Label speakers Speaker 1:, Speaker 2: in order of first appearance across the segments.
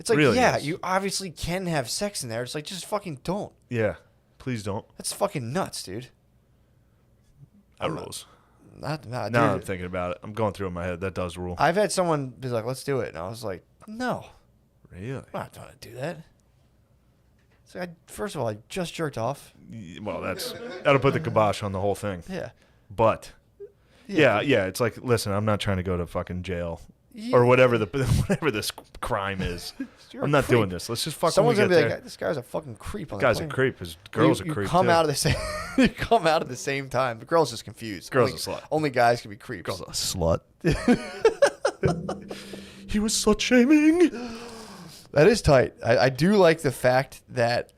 Speaker 1: It's like,
Speaker 2: really
Speaker 1: yeah,
Speaker 2: is.
Speaker 1: you obviously can have sex in there. It's like, just fucking don't.
Speaker 2: Yeah. Please don't.
Speaker 1: That's fucking nuts, dude.
Speaker 2: That rules.
Speaker 1: Not,
Speaker 2: Now
Speaker 1: dude.
Speaker 2: I'm thinking about it. I'm going through in my head. That does rule.
Speaker 1: I've had someone be like, let's do it. And I was like, no.
Speaker 2: Really?
Speaker 1: I'm not going to do that. So first of all, I just jerked off.
Speaker 2: Well, that'll put the kibosh on the whole thing.
Speaker 1: Yeah.
Speaker 2: But, yeah, it's like, listen, I'm not trying to go to fucking jail.
Speaker 1: Yeah.
Speaker 2: Or whatever this crime is. I'm not doing this. Let's just fucking
Speaker 1: Someone's
Speaker 2: get
Speaker 1: gonna be
Speaker 2: there.
Speaker 1: like, this guy's a fucking creep. On
Speaker 2: This guy's
Speaker 1: the
Speaker 2: a
Speaker 1: plane.
Speaker 2: creep. His girl's a
Speaker 1: You
Speaker 2: creep
Speaker 1: come
Speaker 2: too.
Speaker 1: out of the same. You come out at the same time. The girl's just confused.
Speaker 2: Girl's
Speaker 1: only,
Speaker 2: a slut.
Speaker 1: Only guys can be creeps.
Speaker 2: Girl's a slut. He was slut shaming.
Speaker 1: That is tight. I do like the fact that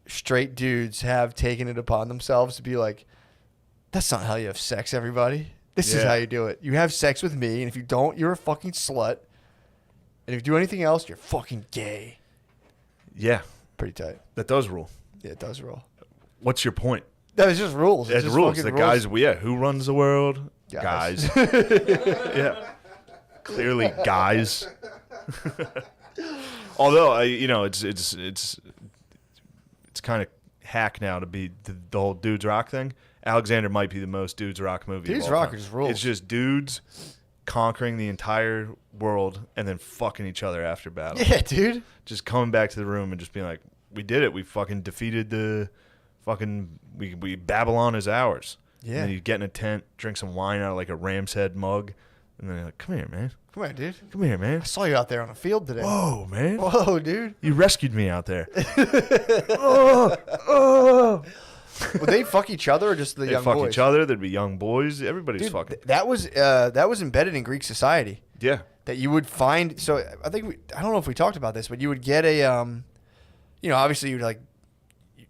Speaker 1: straight dudes have taken it upon themselves to be like, that's not how you have sex, everybody. This is how you do it. You have sex with me, and if you don't, you're a fucking slut. And if you do anything else, you're fucking gay.
Speaker 2: Yeah.
Speaker 1: Pretty tight.
Speaker 2: That does rule.
Speaker 1: Yeah, it does rule.
Speaker 2: What's your point?
Speaker 1: That was just rules.
Speaker 2: It's
Speaker 1: just
Speaker 2: rules. The
Speaker 1: fucking
Speaker 2: guys, who runs the world?
Speaker 1: Guys.
Speaker 2: Yeah. Clearly guys. Although, it's kind of hack now to be the whole Dudes Rock thing. Alexander might be the most Dudes Rock movie.
Speaker 1: Dudes
Speaker 2: of all
Speaker 1: Rock
Speaker 2: time.
Speaker 1: is rules.
Speaker 2: It's just dudes conquering the entire world and then fucking each other after battle.
Speaker 1: Yeah, dude.
Speaker 2: Just coming back to the room and just being like, we did it. We fucking defeated the fucking, we Babylon is ours.
Speaker 1: Yeah.
Speaker 2: And then you get in a tent, drink some wine out of like a ram's head mug, and then you're like, come here, man.
Speaker 1: Come here, dude.
Speaker 2: Come here, man.
Speaker 1: I saw you out there on the field today.
Speaker 2: Whoa, man.
Speaker 1: Whoa, dude.
Speaker 2: You rescued me out there.
Speaker 1: Would they fuck each other or just the
Speaker 2: They
Speaker 1: young
Speaker 2: fuck
Speaker 1: boys?
Speaker 2: each other. There'd be young boys. Everybody's
Speaker 1: Dude,
Speaker 2: fucking.
Speaker 1: that was embedded in Greek society.
Speaker 2: Yeah.
Speaker 1: That you would find. So I think I don't know if we talked about this, but you would get a obviously you'd like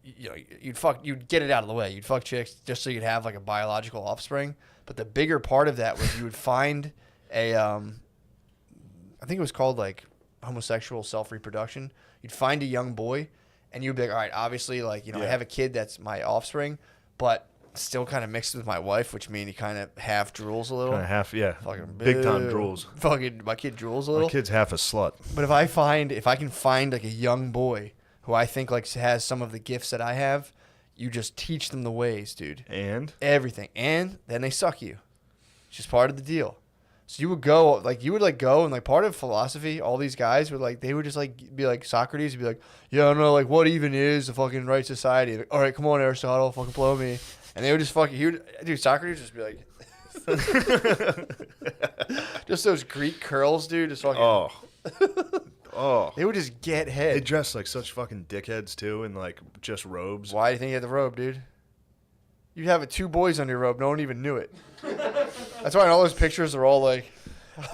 Speaker 1: you'd get it out of the way. You'd fuck chicks just so you'd have like a biological offspring. But the bigger part of that was you would find a I think it was called like homosexual self-reproduction. You'd find a young boy and you'd be like, all right, obviously like, I have a kid that's my offspring, but still kind of mixed with my wife, which means he kind of half drools a little.
Speaker 2: Kind of half, yeah.
Speaker 1: Fucking
Speaker 2: big time drools.
Speaker 1: Fucking my kid drools a little.
Speaker 2: My kid's half a slut.
Speaker 1: But if I can find like a young boy who I think like has some of the gifts that I have, you just teach them the ways, dude.
Speaker 2: And?
Speaker 1: Everything. And then they suck you. It's just part of the deal. So you would go and like part of philosophy, all these guys would like, they would just like be like Socrates would be like, yeah, I don't know, like what even is the fucking right society? Like, all right, come on, Aristotle, fucking blow me. And they would just Socrates would just be like, just those Greek curls, dude. Just fucking.
Speaker 2: Oh.
Speaker 1: They would just get
Speaker 2: They
Speaker 1: head.
Speaker 2: dress like such fucking dickheads too, in like just robes.
Speaker 1: Why do you think you had the robe, dude? You'd have it 2 boys under your robe. No one even knew it. That's why in all those pictures they're all like.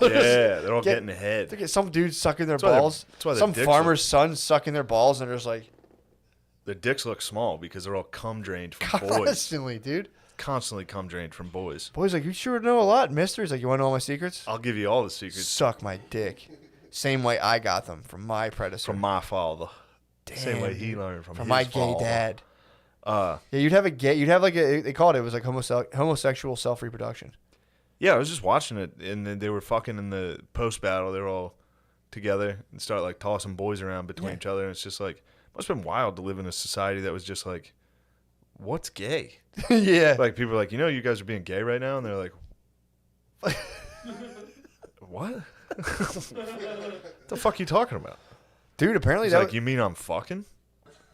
Speaker 2: Yeah, they're all getting ahead.
Speaker 1: Look at some dudes sucking their
Speaker 2: That's why
Speaker 1: balls.
Speaker 2: that's why their
Speaker 1: Some
Speaker 2: dicks
Speaker 1: farmer's son sucking their balls, and they're just like.
Speaker 2: Their dicks look small because they're all cum drained from boys.
Speaker 1: Constantly, dude.
Speaker 2: Constantly cum drained from boys.
Speaker 1: Boys like, you sure know a lot, mister. He's like, you want to know all my secrets?
Speaker 2: I'll give you all the secrets.
Speaker 1: Suck my dick. Same way I got them from my predecessor.
Speaker 2: From my father.
Speaker 1: Damn,
Speaker 2: Same way he learned from his
Speaker 1: my
Speaker 2: father.
Speaker 1: gay dad. Yeah, you'd have like they called it was like homosexual self-reproduction.
Speaker 2: Yeah, I was just watching it, and then they were fucking in the post-battle. They were all together and start like tossing boys around between each other. And it's just like, must have been wild to live in a society that was just like, what's gay?
Speaker 1: Yeah.
Speaker 2: Like people are like, you guys are being gay right now, and they're like, what? What the fuck are you talking about?
Speaker 1: Dude, apparently
Speaker 2: He's like, you mean I'm fucking?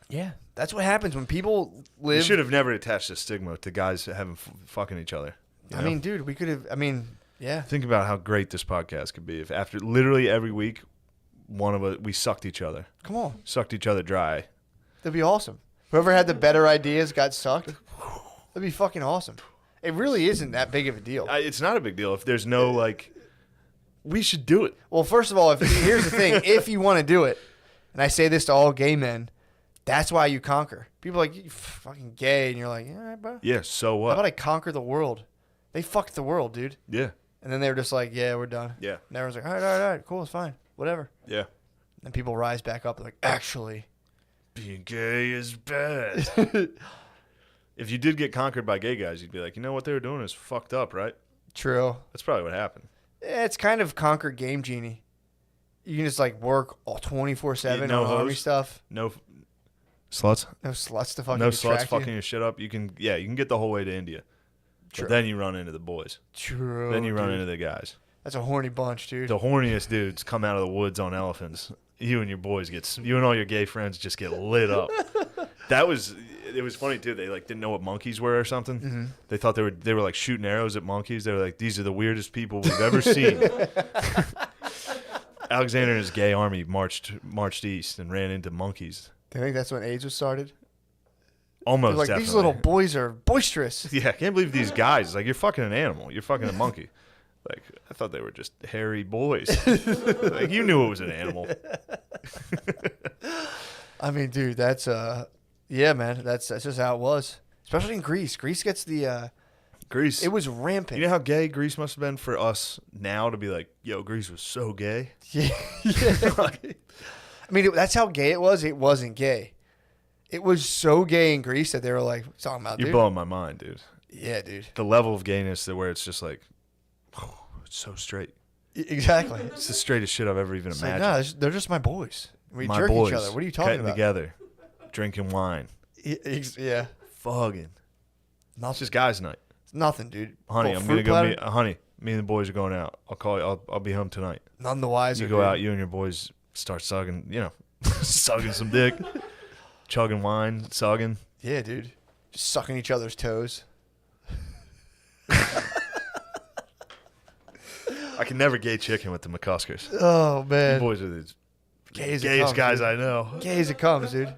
Speaker 1: Yeah, that's what happens when people live.
Speaker 2: You should have never attached a stigma to guys having fucking each other.
Speaker 1: I mean, dude, we could have. I mean, yeah.
Speaker 2: Think about how great this podcast could be if after literally every week, one of us we sucked each other.
Speaker 1: Come on,
Speaker 2: sucked each other dry.
Speaker 1: That'd be awesome. Whoever had the better ideas got sucked. That'd be fucking awesome. It really isn't that big of a deal.
Speaker 2: It's not a big deal if there's no like. We should do it.
Speaker 1: Well, first of all, here's the thing: if you want to do it, and I say this to all gay men, that's why you conquer. People are like, you fucking gay, and you're like, yeah, bro.
Speaker 2: Yeah. So what?
Speaker 1: How about I conquer the world? They fucked the world, dude.
Speaker 2: Yeah.
Speaker 1: And then they were just like, yeah, we're done.
Speaker 2: Yeah.
Speaker 1: And everyone's like, all right, cool, it's fine, whatever.
Speaker 2: Yeah.
Speaker 1: And people rise back up, like, actually,
Speaker 2: being gay is bad. If you did get conquered by gay guys, you'd be like, you know what they were doing is fucked up, right?
Speaker 1: True.
Speaker 2: That's probably what happened.
Speaker 1: It's kind of conquer Game Genie. You can just like work all 24/7
Speaker 2: No
Speaker 1: on army
Speaker 2: hose.
Speaker 1: stuff.
Speaker 2: No sluts.
Speaker 1: No sluts to fucking
Speaker 2: No sluts
Speaker 1: attract
Speaker 2: fucking
Speaker 1: you.
Speaker 2: your shit up. You can get the whole way to India.
Speaker 1: True.
Speaker 2: But then you run into the boys.
Speaker 1: True.
Speaker 2: Then you run
Speaker 1: dude.
Speaker 2: into the guys.
Speaker 1: That's a horny bunch, dude.
Speaker 2: The horniest dudes come out of the woods on elephants. You and your boys you and all your gay friends just get lit up. It was funny too. They like didn't know what monkeys were or something.
Speaker 1: Mm-hmm.
Speaker 2: They thought they were like shooting arrows at monkeys. They were like, these are the weirdest people we've ever seen. Alexander and his gay army marched east and ran into monkeys.
Speaker 1: Do you think that's when AIDS was started?
Speaker 2: Almost
Speaker 1: They're like,
Speaker 2: definitely.
Speaker 1: these little boys are boisterous.
Speaker 2: Yeah, I can't believe these guys. It's like, you're fucking an animal. You're fucking a monkey. Like, I thought they were just hairy boys. Like, you knew it was an animal.
Speaker 1: I mean, dude, that's yeah, man. That's just how it was. Especially in Greece. Greece gets the
Speaker 2: Greece.
Speaker 1: it was rampant.
Speaker 2: You know how gay Greece must have been for us now to be like, yo, Greece was so gay?
Speaker 1: Yeah. I mean, that's how gay it was. It wasn't gay. It was so gay in Greece that they were like, "What's talking about,
Speaker 2: You're
Speaker 1: dude?"
Speaker 2: blowing my mind, dude.
Speaker 1: Yeah, dude.
Speaker 2: The level of gayness that where it's just like, it's so straight.
Speaker 1: Exactly.
Speaker 2: It's the straightest shit I've ever even
Speaker 1: It's like,
Speaker 2: imagined.
Speaker 1: no, they're just my boys. We
Speaker 2: My
Speaker 1: jerk
Speaker 2: boys
Speaker 1: each other. What are you talking
Speaker 2: getting
Speaker 1: about?
Speaker 2: together, drinking wine,
Speaker 1: Yeah.
Speaker 2: fugging.
Speaker 1: Nothing.
Speaker 2: It's just guys' night.
Speaker 1: Nothing, dude.
Speaker 2: Honey,
Speaker 1: Little
Speaker 2: I'm gonna
Speaker 1: fruit
Speaker 2: go
Speaker 1: platter,
Speaker 2: meet. Honey, me and the boys are going out. I'll call you. I'll be home tonight.
Speaker 1: None the wiser.
Speaker 2: You go
Speaker 1: dude.
Speaker 2: out. You and your boys start sucking. Sucking some dick, chugging wine, sugging.
Speaker 1: Yeah, dude. Just sucking each other's toes.
Speaker 2: I can never gay chicken with the McCuskers.
Speaker 1: Oh
Speaker 2: You
Speaker 1: man.
Speaker 2: boys are the
Speaker 1: Gay as it
Speaker 2: gayest
Speaker 1: comes,
Speaker 2: guys
Speaker 1: dude.
Speaker 2: I know.
Speaker 1: Gay as it comes, dude.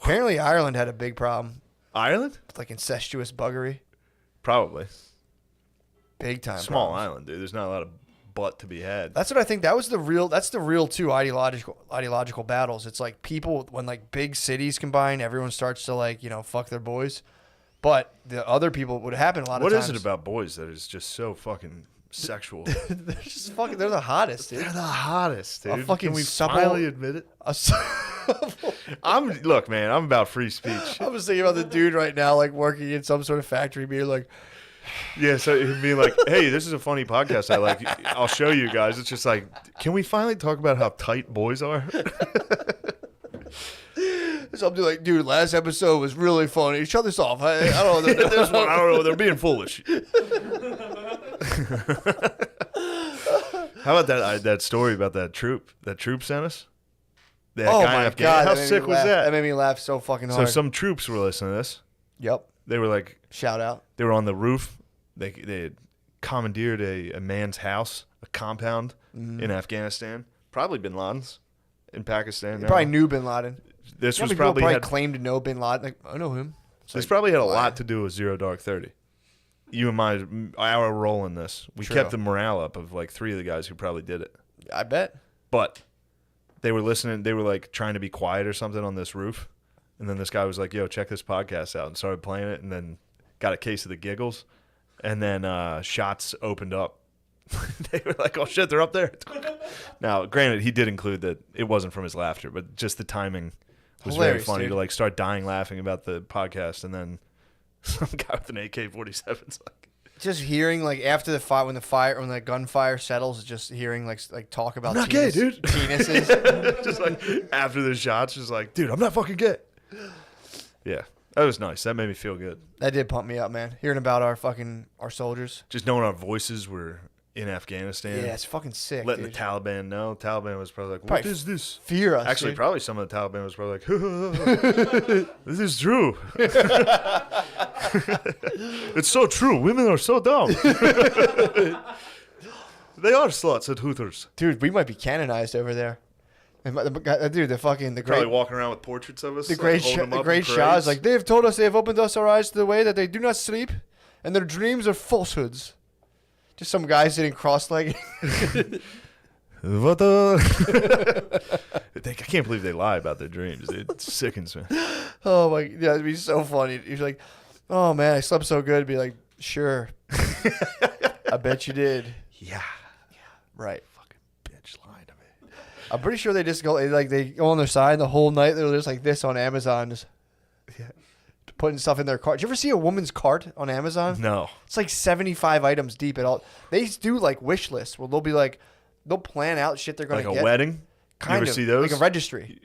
Speaker 1: Apparently, Ireland had a big problem
Speaker 2: Ireland?
Speaker 1: with like incestuous buggery.
Speaker 2: Probably.
Speaker 1: Big time.
Speaker 2: Small
Speaker 1: problems.
Speaker 2: island, dude. There's not a lot of butt to be had.
Speaker 1: That's what I think. That's the real two ideological battles. It's like people when like big cities combine, everyone starts to like fuck their boys, but the other people would happen a lot
Speaker 2: What
Speaker 1: of
Speaker 2: is
Speaker 1: times.
Speaker 2: it about boys that is just so fucking sexual?
Speaker 1: They're just fucking. They're the hottest, dude.
Speaker 2: They're the hottest, dude.
Speaker 1: A fucking
Speaker 2: Can we
Speaker 1: supple-
Speaker 2: finally admit it? Look, man. I'm about free speech.
Speaker 1: I was thinking about the dude right now, like working in some sort of factory, being like,
Speaker 2: Yeah, so he'd be like, "Hey, this is a funny podcast. I like. I'll show you guys." It's just like, can we finally talk about how tight boys are?
Speaker 1: something like, dude, last episode was really funny. Shut this off. I don't know.
Speaker 2: This one, I don't know. They're being foolish. How about that story about that troop sent us? That
Speaker 1: Oh
Speaker 2: guy in
Speaker 1: my
Speaker 2: Afghanistan?
Speaker 1: god,
Speaker 2: How
Speaker 1: that made
Speaker 2: sick
Speaker 1: me
Speaker 2: was
Speaker 1: laugh.
Speaker 2: that?
Speaker 1: That made me laugh so fucking
Speaker 2: So
Speaker 1: hard.
Speaker 2: some troops were listening to this.
Speaker 1: Yep.
Speaker 2: They were like,
Speaker 1: Shout out.
Speaker 2: they were on the roof. They had commandeered a man's house, a compound in Afghanistan. Probably Bin Laden's in Pakistan.
Speaker 1: They
Speaker 2: now.
Speaker 1: probably knew Bin Laden.
Speaker 2: This
Speaker 1: How
Speaker 2: was
Speaker 1: many people
Speaker 2: probably had,
Speaker 1: claimed to know Bin Laden. Like, I know him. It's
Speaker 2: this
Speaker 1: like,
Speaker 2: probably had a
Speaker 1: why?
Speaker 2: lot to do with Zero Dark 30. You and our role in this. We
Speaker 1: True.
Speaker 2: kept the morale up of like 3 of the guys who probably did it.
Speaker 1: I bet.
Speaker 2: But they were listening. They were like trying to be quiet or something on this roof. And then this guy was like, yo, check this podcast out, and started playing it, and then got a case of the giggles. And then shots opened up. They were like, oh, shit, they're up there. Now, granted, he did include that it wasn't from his laughter, but just the timing was
Speaker 1: Hilarious,
Speaker 2: very funny
Speaker 1: dude.
Speaker 2: to like start dying laughing about the podcast, and then some guy with an AK-47's like,
Speaker 1: Just hearing like after the fight, when the gunfire settles, just hearing like talk about
Speaker 2: I'm not gay, dude.
Speaker 1: penises.
Speaker 2: just like after the shots, just like, dude, I'm not fucking gay. Yeah, that was nice. That made me feel good.
Speaker 1: That did pump me up, man. Hearing about our soldiers.
Speaker 2: Just knowing our voices were in Afghanistan.
Speaker 1: Yeah, it's fucking sick.
Speaker 2: Letting
Speaker 1: dude.
Speaker 2: the Taliban know. Taliban was probably like, what
Speaker 1: Probably
Speaker 2: is this?
Speaker 1: fear us.
Speaker 2: Actually,
Speaker 1: dude.
Speaker 2: probably some of the Taliban was probably like, this is true. It's so true. Women are so dumb. They are sluts at Hooters.
Speaker 1: Dude, we might be canonized over there. And dude, the
Speaker 2: Probably
Speaker 1: great,
Speaker 2: walking around with portraits of us.
Speaker 1: the
Speaker 2: like,
Speaker 1: great,
Speaker 2: holding them
Speaker 1: the
Speaker 2: up
Speaker 1: great
Speaker 2: in
Speaker 1: Shah
Speaker 2: parades.
Speaker 1: is like, they have told us they have opened us our eyes to the way that they do not sleep, and their dreams are falsehoods. Just some guy sitting cross-legged.
Speaker 2: What I can't believe they lie about their dreams, dude. It sickens me.
Speaker 1: Oh my, yeah, it'd be so funny. He's like, oh man, I slept so good. Be like, sure. I bet you did.
Speaker 2: Yeah.
Speaker 1: Right.
Speaker 2: Fucking bitch lying to me.
Speaker 1: I'm pretty sure they just go they go on their side the whole night. They're just like this on Amazon, just putting stuff in their cart. Did you ever see a woman's cart on Amazon?
Speaker 2: No.
Speaker 1: It's like 75 items deep at all. They do like wish lists where they'll be like, They'll plan out shit they're going
Speaker 2: Like
Speaker 1: to
Speaker 2: a
Speaker 1: get.
Speaker 2: wedding?
Speaker 1: Kind
Speaker 2: you ever
Speaker 1: of
Speaker 2: see those?
Speaker 1: like a registry.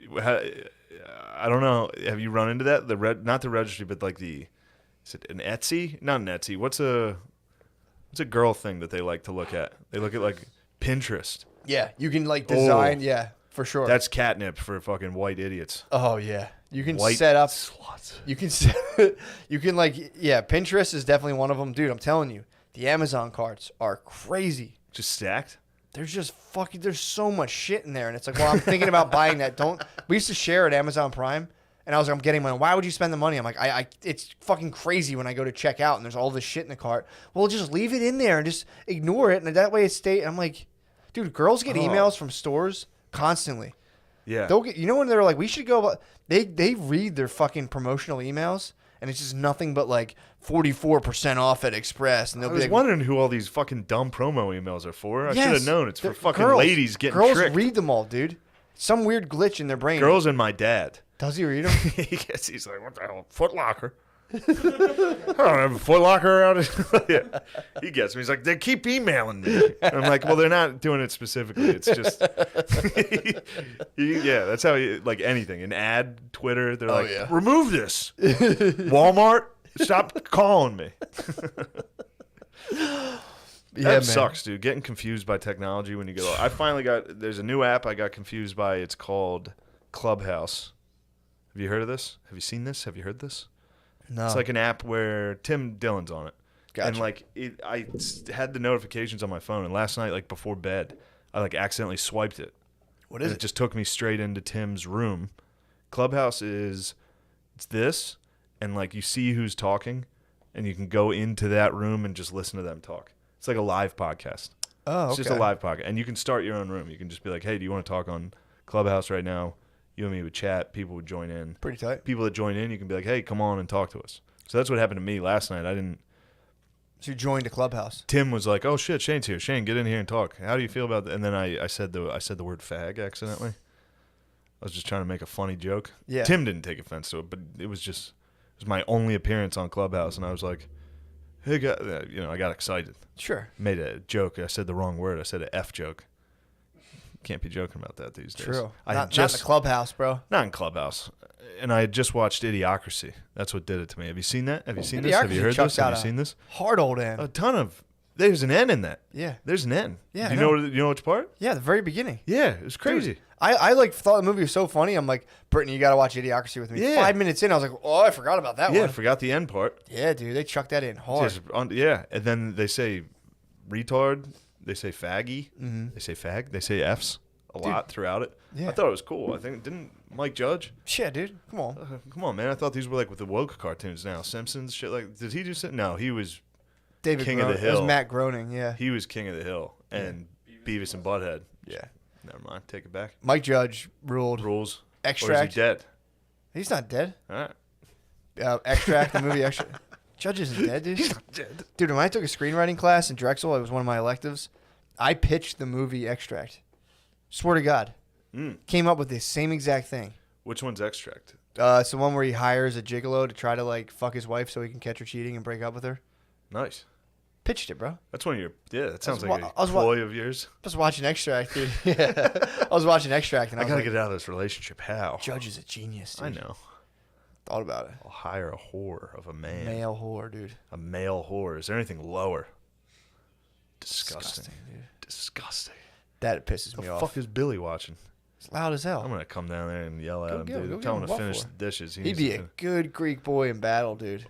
Speaker 2: I don't know. Have you run into that? Not the registry, but like is it an Etsy? Not an Etsy. What's a girl thing that they like to look at? They look at like Pinterest.
Speaker 1: Yeah, you can like design.
Speaker 2: Oh.
Speaker 1: Yeah, for sure.
Speaker 2: That's catnip for fucking white idiots.
Speaker 1: Oh yeah, you can
Speaker 2: White
Speaker 1: set up.
Speaker 2: sluts.
Speaker 1: You can you can like Pinterest is definitely one of them, dude. I'm telling you, the Amazon carts are crazy.
Speaker 2: Just stacked.
Speaker 1: There's just fucking. There's so much shit in there, and it's like, well, I'm thinking about buying that. We used to share at Amazon Prime, and I was like, I'm getting money. Why would you spend the money? I'm like, it's fucking crazy when I go to check out and there's all this shit in the cart. Well, just leave it in there and just ignore it, and that way it stays. I'm like, dude, girls get emails from stores constantly.
Speaker 2: Yeah.
Speaker 1: They'll get, when they're like, we should go. They read their fucking promotional emails, and it's just nothing but like 44% off at Express, and they'll
Speaker 2: I
Speaker 1: be
Speaker 2: was
Speaker 1: like,
Speaker 2: wondering who all these fucking dumb promo emails are for. I
Speaker 1: Yes,
Speaker 2: should have known. It's for
Speaker 1: they're-
Speaker 2: fucking
Speaker 1: girls-
Speaker 2: ladies getting
Speaker 1: girls
Speaker 2: tricked.
Speaker 1: read them all, dude. Some weird glitch in their brain.
Speaker 2: Girls and my dad.
Speaker 1: Does he read them?
Speaker 2: He's like, what the hell? Foot Locker. I don't have a Foot Locker around it. Yeah. He gets me. He's like, they keep emailing me. And I'm like, well, they're not doing it specifically. It's just, yeah, that's how you, like anything. An ad, Twitter, they're like,
Speaker 1: yeah.
Speaker 2: remove this. Walmart, stop calling me. That sucks, dude. Getting confused by technology when you get old. I finally there's a new app I got confused by. It's called Clubhouse. Have you heard of this? Have you seen this? Have you heard this?
Speaker 1: No.
Speaker 2: It's like an app where Tim Dillon's on it.
Speaker 1: Gotcha.
Speaker 2: And like I had the notifications on my phone, and last night, like before bed, I like accidentally swiped it.
Speaker 1: What is
Speaker 2: it? It just took me straight into Tim's room. Clubhouse it's this, and like you see who's talking, and you can go into that room and just listen to them talk. It's like a live podcast.
Speaker 1: Oh, okay.
Speaker 2: It's just a live podcast. And you can start your own room. You can just be like, hey, do you want to talk on Clubhouse right now? You and me would chat. People would join in.
Speaker 1: Pretty tight.
Speaker 2: People that join in, you can be like, hey, come on and talk to us. So that's what happened to me last night.
Speaker 1: So you joined a Clubhouse.
Speaker 2: Tim was like, oh, shit, Shane's here. Shane, get in here and talk. How do you feel about that? And then I said the word fag accidentally. I was just trying to make a funny joke.
Speaker 1: Yeah.
Speaker 2: Tim didn't take offense to it, but it was my only appearance on Clubhouse. And I was like, hey, I got excited.
Speaker 1: Sure.
Speaker 2: Made a joke. I said the wrong word. I said an F joke. Can't be joking about that these days.
Speaker 1: True.
Speaker 2: I
Speaker 1: Not in the Clubhouse, bro.
Speaker 2: Not in Clubhouse. And I had just watched Idiocracy. That's what did it to me. Have you seen that? Have you seen this? Have you heard this? Have you seen this?
Speaker 1: Hard old N.
Speaker 2: A ton of. There's an N in that.
Speaker 1: Yeah.
Speaker 2: There's an N.
Speaker 1: Yeah,
Speaker 2: Do
Speaker 1: I
Speaker 2: you know which part?
Speaker 1: Yeah, the very beginning.
Speaker 2: Yeah, it was crazy.
Speaker 1: Dude, I like thought the movie was so funny. I'm like, Brittany, you got to watch Idiocracy with me.
Speaker 2: Yeah.
Speaker 1: 5 minutes in, I was like, oh, I forgot about that
Speaker 2: Yeah,
Speaker 1: one.
Speaker 2: forgot the N part.
Speaker 1: Yeah, dude, they chucked that in hard.
Speaker 2: Yeah, and then they say retard. They say faggy.
Speaker 1: Mm-hmm.
Speaker 2: They say fag. They say Fs a lot throughout it.
Speaker 1: Yeah.
Speaker 2: I thought it was cool. I think didn't Mike Judge?
Speaker 1: Shit, dude, come on.
Speaker 2: Come on, man. I thought these were like with the woke cartoons now. Simpsons, shit like. Did he do something? No, he was
Speaker 1: David
Speaker 2: King
Speaker 1: Groening.
Speaker 2: of the
Speaker 1: It
Speaker 2: Hill.
Speaker 1: was Matt Groening, yeah.
Speaker 2: He was King of the Hill and Beavis and Butthead.
Speaker 1: Yeah.
Speaker 2: Never mind. Take it back.
Speaker 1: Mike Judge ruled.
Speaker 2: Rules.
Speaker 1: Extract.
Speaker 2: Or is he dead?
Speaker 1: He's not dead.
Speaker 2: All right.
Speaker 1: Extract, the movie Extract. Judge isn't dead, dude.
Speaker 2: He's not dead.
Speaker 1: Dude, when I took a screenwriting class in Drexel, it was one of my electives. I pitched the movie Extract. Swear to God. Came up with the same exact thing.
Speaker 2: Which one's Extract?
Speaker 1: It's the one where he hires a gigolo to try to like fuck his wife so he can catch her cheating and break up with her.
Speaker 2: Nice.
Speaker 1: Pitched it, bro.
Speaker 2: That's one of your. Yeah, that sounds
Speaker 1: wa-
Speaker 2: like
Speaker 1: I
Speaker 2: a
Speaker 1: was wa-
Speaker 2: ploy of yours.
Speaker 1: I was watching Extract, dude. Yeah. I was watching Extract and I
Speaker 2: I
Speaker 1: was
Speaker 2: gotta
Speaker 1: like,
Speaker 2: get out of this relationship. How?
Speaker 1: Judge is a genius, dude.
Speaker 2: I know.
Speaker 1: Thought about it.
Speaker 2: I'll hire a whore of a man.
Speaker 1: Male whore, dude.
Speaker 2: A male whore. Is there anything lower? Disgusting.
Speaker 1: dude.
Speaker 2: Disgusting.
Speaker 1: That pisses
Speaker 2: The
Speaker 1: me off.
Speaker 2: fuck is Billy watching?
Speaker 1: It's loud as hell.
Speaker 2: I'm gonna come down there and yell at
Speaker 1: Go
Speaker 2: him,
Speaker 1: get him,
Speaker 2: dude.
Speaker 1: go
Speaker 2: Tell
Speaker 1: get
Speaker 2: him
Speaker 1: him
Speaker 2: to
Speaker 1: a
Speaker 2: finish
Speaker 1: buff
Speaker 2: the dishes.
Speaker 1: He'd be a good Greek boy in battle, dude.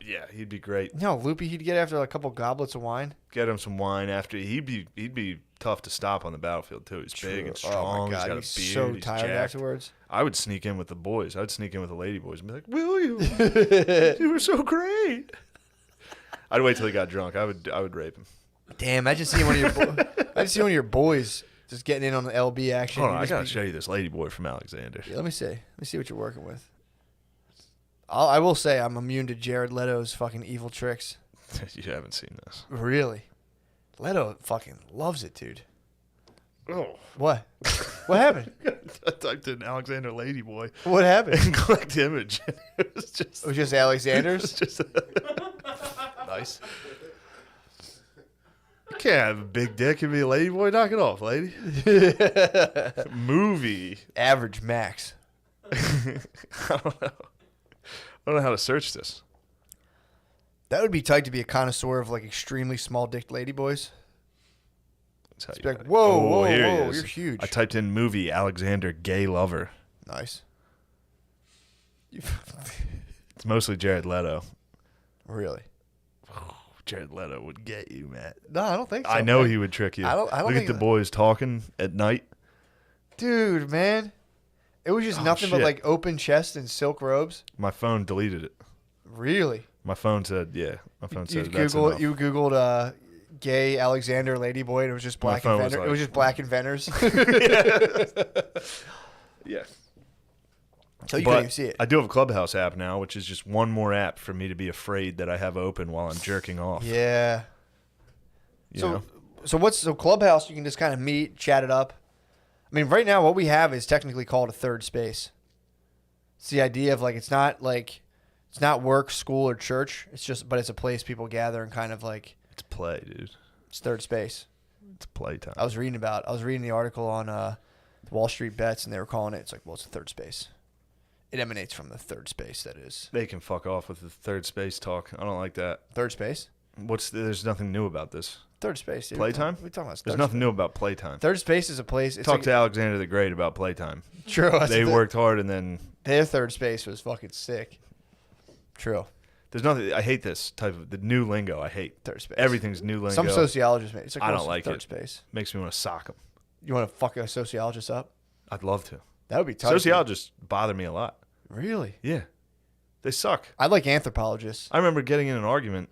Speaker 2: Yeah, he'd be great.
Speaker 1: You know how loopy he'd get after a couple goblets of wine?
Speaker 2: Get him some wine after. He'd be tough to stop on the battlefield too. He's big and strong.
Speaker 1: Oh my God,
Speaker 2: he's got
Speaker 1: he's
Speaker 2: a beard.
Speaker 1: so
Speaker 2: he's
Speaker 1: tired
Speaker 2: jacked.
Speaker 1: afterwards.
Speaker 2: I would sneak in with the boys. I'd sneak in with the lady boys and be like, "Will you? You were so great." I'd wait till he got drunk. I would rape him.
Speaker 1: Damn, imagine seeing one of your boys just getting in on the LB action.
Speaker 2: Hold on,
Speaker 1: You
Speaker 2: I
Speaker 1: just
Speaker 2: gotta
Speaker 1: be-
Speaker 2: show you this lady boy from Alexander.
Speaker 1: Yeah, let me see. Let me see what you're working with. I will say I'm immune to Jared Leto's fucking evil tricks.
Speaker 2: You haven't seen this.
Speaker 1: Really? Leto fucking loves it, dude.
Speaker 2: Oh,
Speaker 1: What? What happened?
Speaker 2: I typed in Alexander Ladyboy
Speaker 1: What happened?
Speaker 2: and clicked image. It was just.
Speaker 1: It was just Alexander's?
Speaker 2: Just
Speaker 1: Nice.
Speaker 2: You can't have a big dick and be a lady boy. Knock it off, lady. Movie.
Speaker 1: Average max.
Speaker 2: I don't know. I don't know how to search this.
Speaker 1: That would be tight to be a connoisseur of like extremely small dick lady boys.
Speaker 2: That's how
Speaker 1: It's
Speaker 2: you
Speaker 1: like,
Speaker 2: got it.
Speaker 1: whoa,
Speaker 2: Oh,
Speaker 1: whoa,
Speaker 2: here he
Speaker 1: whoa,
Speaker 2: is.
Speaker 1: you're huge.
Speaker 2: I typed in movie Alexander gay lover.
Speaker 1: Nice.
Speaker 2: It's mostly Jared Leto.
Speaker 1: Really?
Speaker 2: Jared Leto would get you, Matt.
Speaker 1: No, I don't think so.
Speaker 2: I know
Speaker 1: man.
Speaker 2: he would trick you.
Speaker 1: I don't
Speaker 2: Look
Speaker 1: think
Speaker 2: at the boys talking at night.
Speaker 1: Dude, man. It was just nothing but
Speaker 2: shit.
Speaker 1: like open chest and silk robes.
Speaker 2: My phone deleted it.
Speaker 1: Really?
Speaker 2: My phone said, yeah. My phone
Speaker 1: You
Speaker 2: said that's
Speaker 1: Google
Speaker 2: enough.
Speaker 1: you Googled gay Alexander ladyboy and it was just black
Speaker 2: phone was
Speaker 1: inventors.
Speaker 2: like-
Speaker 1: It was just black inventors.
Speaker 2: Yeah.
Speaker 1: So you
Speaker 2: But
Speaker 1: couldn't even see it.
Speaker 2: I do have a Clubhouse app now, which is just one more app for me to be afraid that I have open while I'm jerking off.
Speaker 1: Yeah.
Speaker 2: You
Speaker 1: So
Speaker 2: know?
Speaker 1: so Clubhouse you can just kind of meet, chat it up. I mean, right now what we have is technically called a third space. It's the idea of like it's not work, school, or church. But it's a place people gather and kind of like
Speaker 2: It's play, dude.
Speaker 1: it's third space.
Speaker 2: It's playtime.
Speaker 1: I was reading the article on Wall Street Bets and they were calling it. It's like, well, it's a third space. It emanates from the third space. That is
Speaker 2: They can fuck off with the third space talk. I don't like that.
Speaker 1: third space.
Speaker 2: There's nothing new about this.
Speaker 1: Third space. Dude.
Speaker 2: Playtime?
Speaker 1: We talking about
Speaker 2: There's
Speaker 1: third
Speaker 2: nothing
Speaker 1: space.
Speaker 2: new about playtime.
Speaker 1: Third space is a place. It's
Speaker 2: Talk
Speaker 1: like,
Speaker 2: to Alexander the Great about playtime.
Speaker 1: True.
Speaker 2: They worked hard and then
Speaker 1: Their third space was fucking sick. True.
Speaker 2: there's nothing. I hate this type of the new lingo. I hate
Speaker 1: Third space.
Speaker 2: everything's new lingo.
Speaker 1: Some sociologists made. It's like,
Speaker 2: I
Speaker 1: well,
Speaker 2: don't
Speaker 1: it's
Speaker 2: like
Speaker 1: third
Speaker 2: it.
Speaker 1: space.
Speaker 2: Makes me want to sock them.
Speaker 1: You want to fuck a sociologist up?
Speaker 2: I'd love to.
Speaker 1: That would be tough.
Speaker 2: Sociologists bother me a lot.
Speaker 1: Really?
Speaker 2: Yeah, they suck.
Speaker 1: I like anthropologists.
Speaker 2: I remember getting in an argument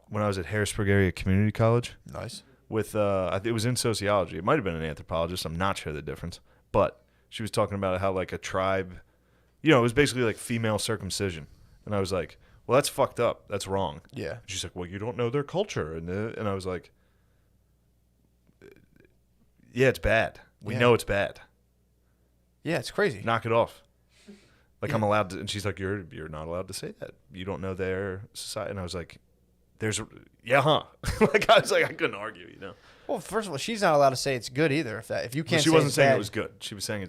Speaker 2: when I was at Harrisburg Area Community College
Speaker 1: Nice.
Speaker 2: with it was in sociology. It might have been an anthropologist. I'm not sure the difference, but she was talking about how like a tribe, it was basically like female circumcision, and I was like, well, that's fucked up. That's wrong.
Speaker 1: Yeah.
Speaker 2: She's like, well, you don't know their culture, and I was like, yeah, it's bad. We
Speaker 1: Yeah.
Speaker 2: know it's bad.
Speaker 1: Yeah, it's crazy.
Speaker 2: Knock it off. Like
Speaker 1: Yeah.
Speaker 2: I'm allowed to, and she's like, you're not allowed to say that. You don't know their society. And I was like, like I was like, I couldn't argue,
Speaker 1: Well, first of all, she's not allowed to say it's good either. If you
Speaker 2: But
Speaker 1: can't,
Speaker 2: she
Speaker 1: say
Speaker 2: wasn't
Speaker 1: it's
Speaker 2: saying
Speaker 1: bad.
Speaker 2: it was good. She was saying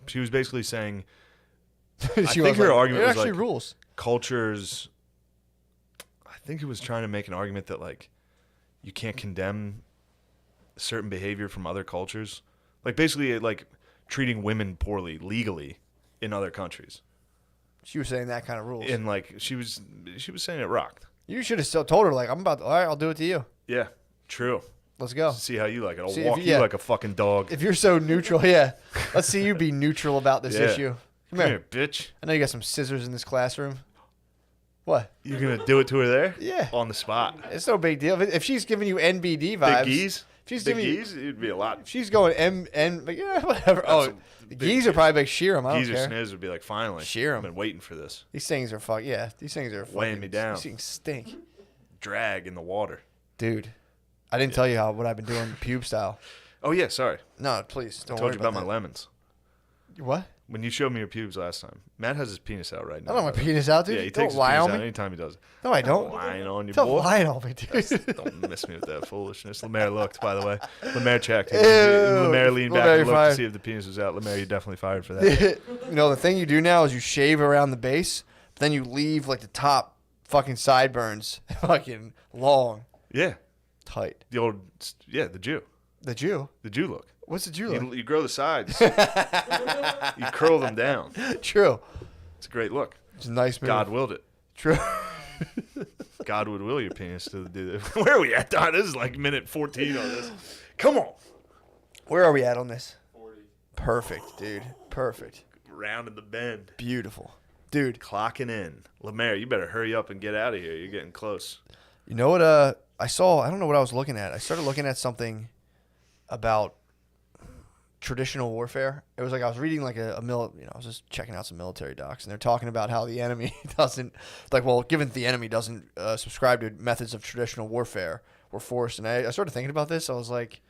Speaker 2: she was basically saying
Speaker 1: She
Speaker 2: think
Speaker 1: was
Speaker 2: her
Speaker 1: like,
Speaker 2: argument
Speaker 1: it
Speaker 2: was
Speaker 1: actually
Speaker 2: like-
Speaker 1: rules.
Speaker 2: cultures. I think it was trying to make an argument that like you can't condemn certain behavior from other cultures, like basically like treating women poorly legally in other countries.
Speaker 1: She was saying that kind of rules.
Speaker 2: And like she was saying it rocked.
Speaker 1: You should have still told her like, all right, I'll do it to you.
Speaker 2: Yeah, true.
Speaker 1: Let's go.
Speaker 2: See how you like it. I'll
Speaker 1: See, if
Speaker 2: walk
Speaker 1: you-
Speaker 2: you
Speaker 1: yeah.
Speaker 2: like a fucking dog.
Speaker 1: If you're so neutral, yeah. Let's see you be neutral about this
Speaker 2: Yeah.
Speaker 1: issue. Come
Speaker 2: Come
Speaker 1: here.
Speaker 2: here, bitch.
Speaker 1: I know you got some scissors in this classroom. What?
Speaker 2: You're gonna do it to her there?
Speaker 1: Yeah.
Speaker 2: On the spot.
Speaker 1: It's no big deal. If she's giving you NBD vibes,
Speaker 2: Big geese.
Speaker 1: if she's
Speaker 2: Big
Speaker 1: giving you,
Speaker 2: geese. It'd be a lot.
Speaker 1: if she's going like, yeah, whatever. Oh,
Speaker 2: some
Speaker 1: the
Speaker 2: big
Speaker 1: geese are probably like shear 'em. I don't
Speaker 2: Geese or
Speaker 1: care.
Speaker 2: sniz would be like, finally.
Speaker 1: Shear 'em.
Speaker 2: I've been waiting for this.
Speaker 1: These things are fuck. Yeah, these things are
Speaker 2: Weighing
Speaker 1: fucking,
Speaker 2: me down.
Speaker 1: These things stink,
Speaker 2: Drag in the water.
Speaker 1: dude. I didn't tell you what I've been doing pube style.
Speaker 2: Oh yeah, sorry.
Speaker 1: No, please
Speaker 2: I
Speaker 1: don't
Speaker 2: told
Speaker 1: worry
Speaker 2: you about my
Speaker 1: that.
Speaker 2: lemons.
Speaker 1: What?
Speaker 2: When you showed me your pubes last time, Matt has his penis out right now.
Speaker 1: I don't have my penis out, dude.
Speaker 2: Yeah, he
Speaker 1: Don't
Speaker 2: takes his
Speaker 1: lie
Speaker 2: penis
Speaker 1: on
Speaker 2: out
Speaker 1: me.
Speaker 2: anytime he does it.
Speaker 1: No, I don't.
Speaker 2: Lying on you,
Speaker 1: Don't
Speaker 2: boy.
Speaker 1: lie on me, dude.
Speaker 2: Don't miss me with that foolishness. Lemaire looked, by the way. Lemaire checked.
Speaker 1: Ew.
Speaker 2: Lemaire leaned back
Speaker 1: Lemaire
Speaker 2: and looked
Speaker 1: fired.
Speaker 2: to see if the penis was out. Lemaire, you definitely fired for that.
Speaker 1: The thing you do now is you shave around the base, but then you leave like the top fucking sideburns fucking long,
Speaker 2: Yeah.
Speaker 1: tight.
Speaker 2: The old, the Jew.
Speaker 1: The Jew?
Speaker 2: The Jew look.
Speaker 1: What's the Jew look?
Speaker 2: You grow the sides. You curl them down.
Speaker 1: True.
Speaker 2: It's a great look.
Speaker 1: It's a nice move.
Speaker 2: God willed it.
Speaker 1: True.
Speaker 2: God would will your penis to do this. Where are we at, Don? This is like minute 14 on this. Come on.
Speaker 1: Where are we at on this? 40. Perfect, dude. Perfect.
Speaker 2: Round in the bend.
Speaker 1: Beautiful. Dude,
Speaker 2: Clocking in. Lemaire, you better hurry up and get out of here. You're getting close.
Speaker 1: you know what I saw? I don't know what I was looking at. I started looking at something about traditional warfare. It was like I was reading like I was just checking out some military docs, and they're talking about how the enemy doesn't given the enemy doesn't subscribe to methods of traditional warfare, we're forced. And I started thinking about this. I was like,